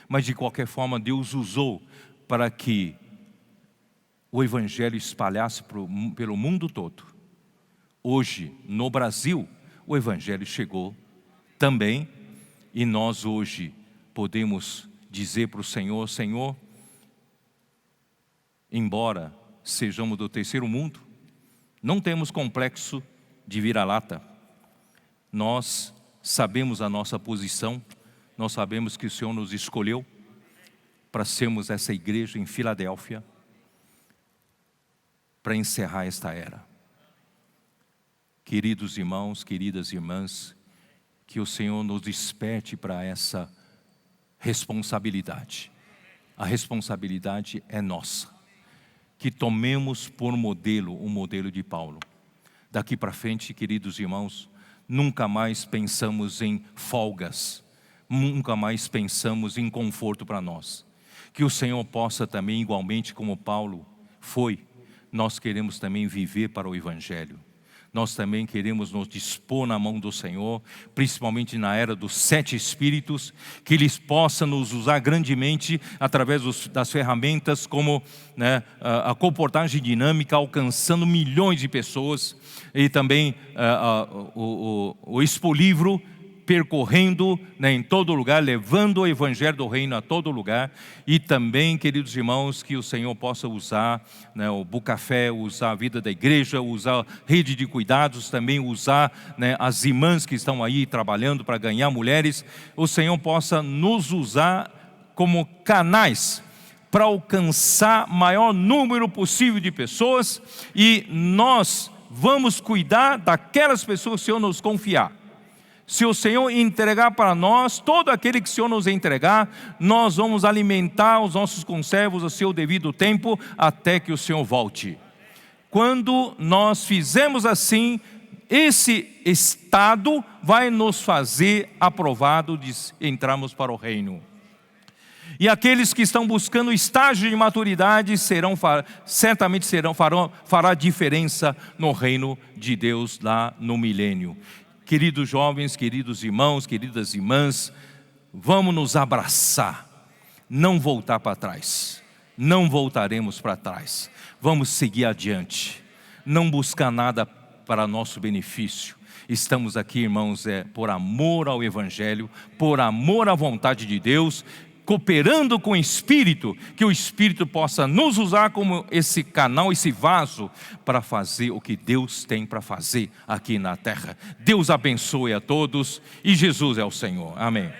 mas de qualquer forma Deus usou para que o Evangelho espalhasse pelo mundo todo. Hoje, no Brasil, o Evangelho chegou também, e nós hoje podemos dizer para o Senhor: Senhor, embora sejamos do terceiro mundo, não temos complexo de vira-lata. Nós sabemos a nossa posição, nós sabemos que o Senhor nos escolheu para sermos essa igreja em Filadélfia, para encerrar esta era. Queridos irmãos, queridas irmãs, que o Senhor nos desperte para essa responsabilidade. A responsabilidade é nossa. Que tomemos por modelo o modelo de Paulo. Daqui para frente, queridos irmãos, nunca mais pensamos em folgas, nunca mais pensamos em conforto para nós. Que o Senhor possa também, igualmente como Paulo foi, nós queremos também viver para o Evangelho. Nós também queremos nos dispor na mão do Senhor, principalmente na era dos 7 Espíritos, que Ele possa nos usar grandemente através das ferramentas como a comportagem dinâmica, alcançando milhões de pessoas, e também o Expolivro, percorrendo em todo lugar, levando o Evangelho do Reino a todo lugar. E também, queridos irmãos, que o Senhor possa usar o Bucafé, usar a vida da igreja, usar a rede de cuidados, também usar as irmãs que estão aí trabalhando para ganhar mulheres. O Senhor possa nos usar como canais para alcançar maior número possível de pessoas, e nós vamos cuidar daquelas pessoas que o Senhor nos confiar. Se o Senhor entregar para nós, todo aquele que o Senhor nos entregar, nós vamos alimentar os nossos conservos a seu devido tempo, até que o Senhor volte. Quando nós fizermos assim, esse estado vai nos fazer aprovado de entrarmos para o reino. E aqueles que estão buscando estágio de maturidade certamente fará diferença no reino de Deus lá no milênio. Queridos jovens, queridos irmãos, queridas irmãs, vamos nos abraçar, não voltar para trás, não voltaremos para trás, vamos seguir adiante, não buscar nada para nosso benefício. Estamos aqui, irmãos, por amor ao Evangelho, por amor à vontade de Deus, cooperando com o Espírito, que o Espírito possa nos usar como esse canal, esse vaso, para fazer o que Deus tem para fazer aqui na terra. Deus abençoe a todos e Jesus é o Senhor. Amém.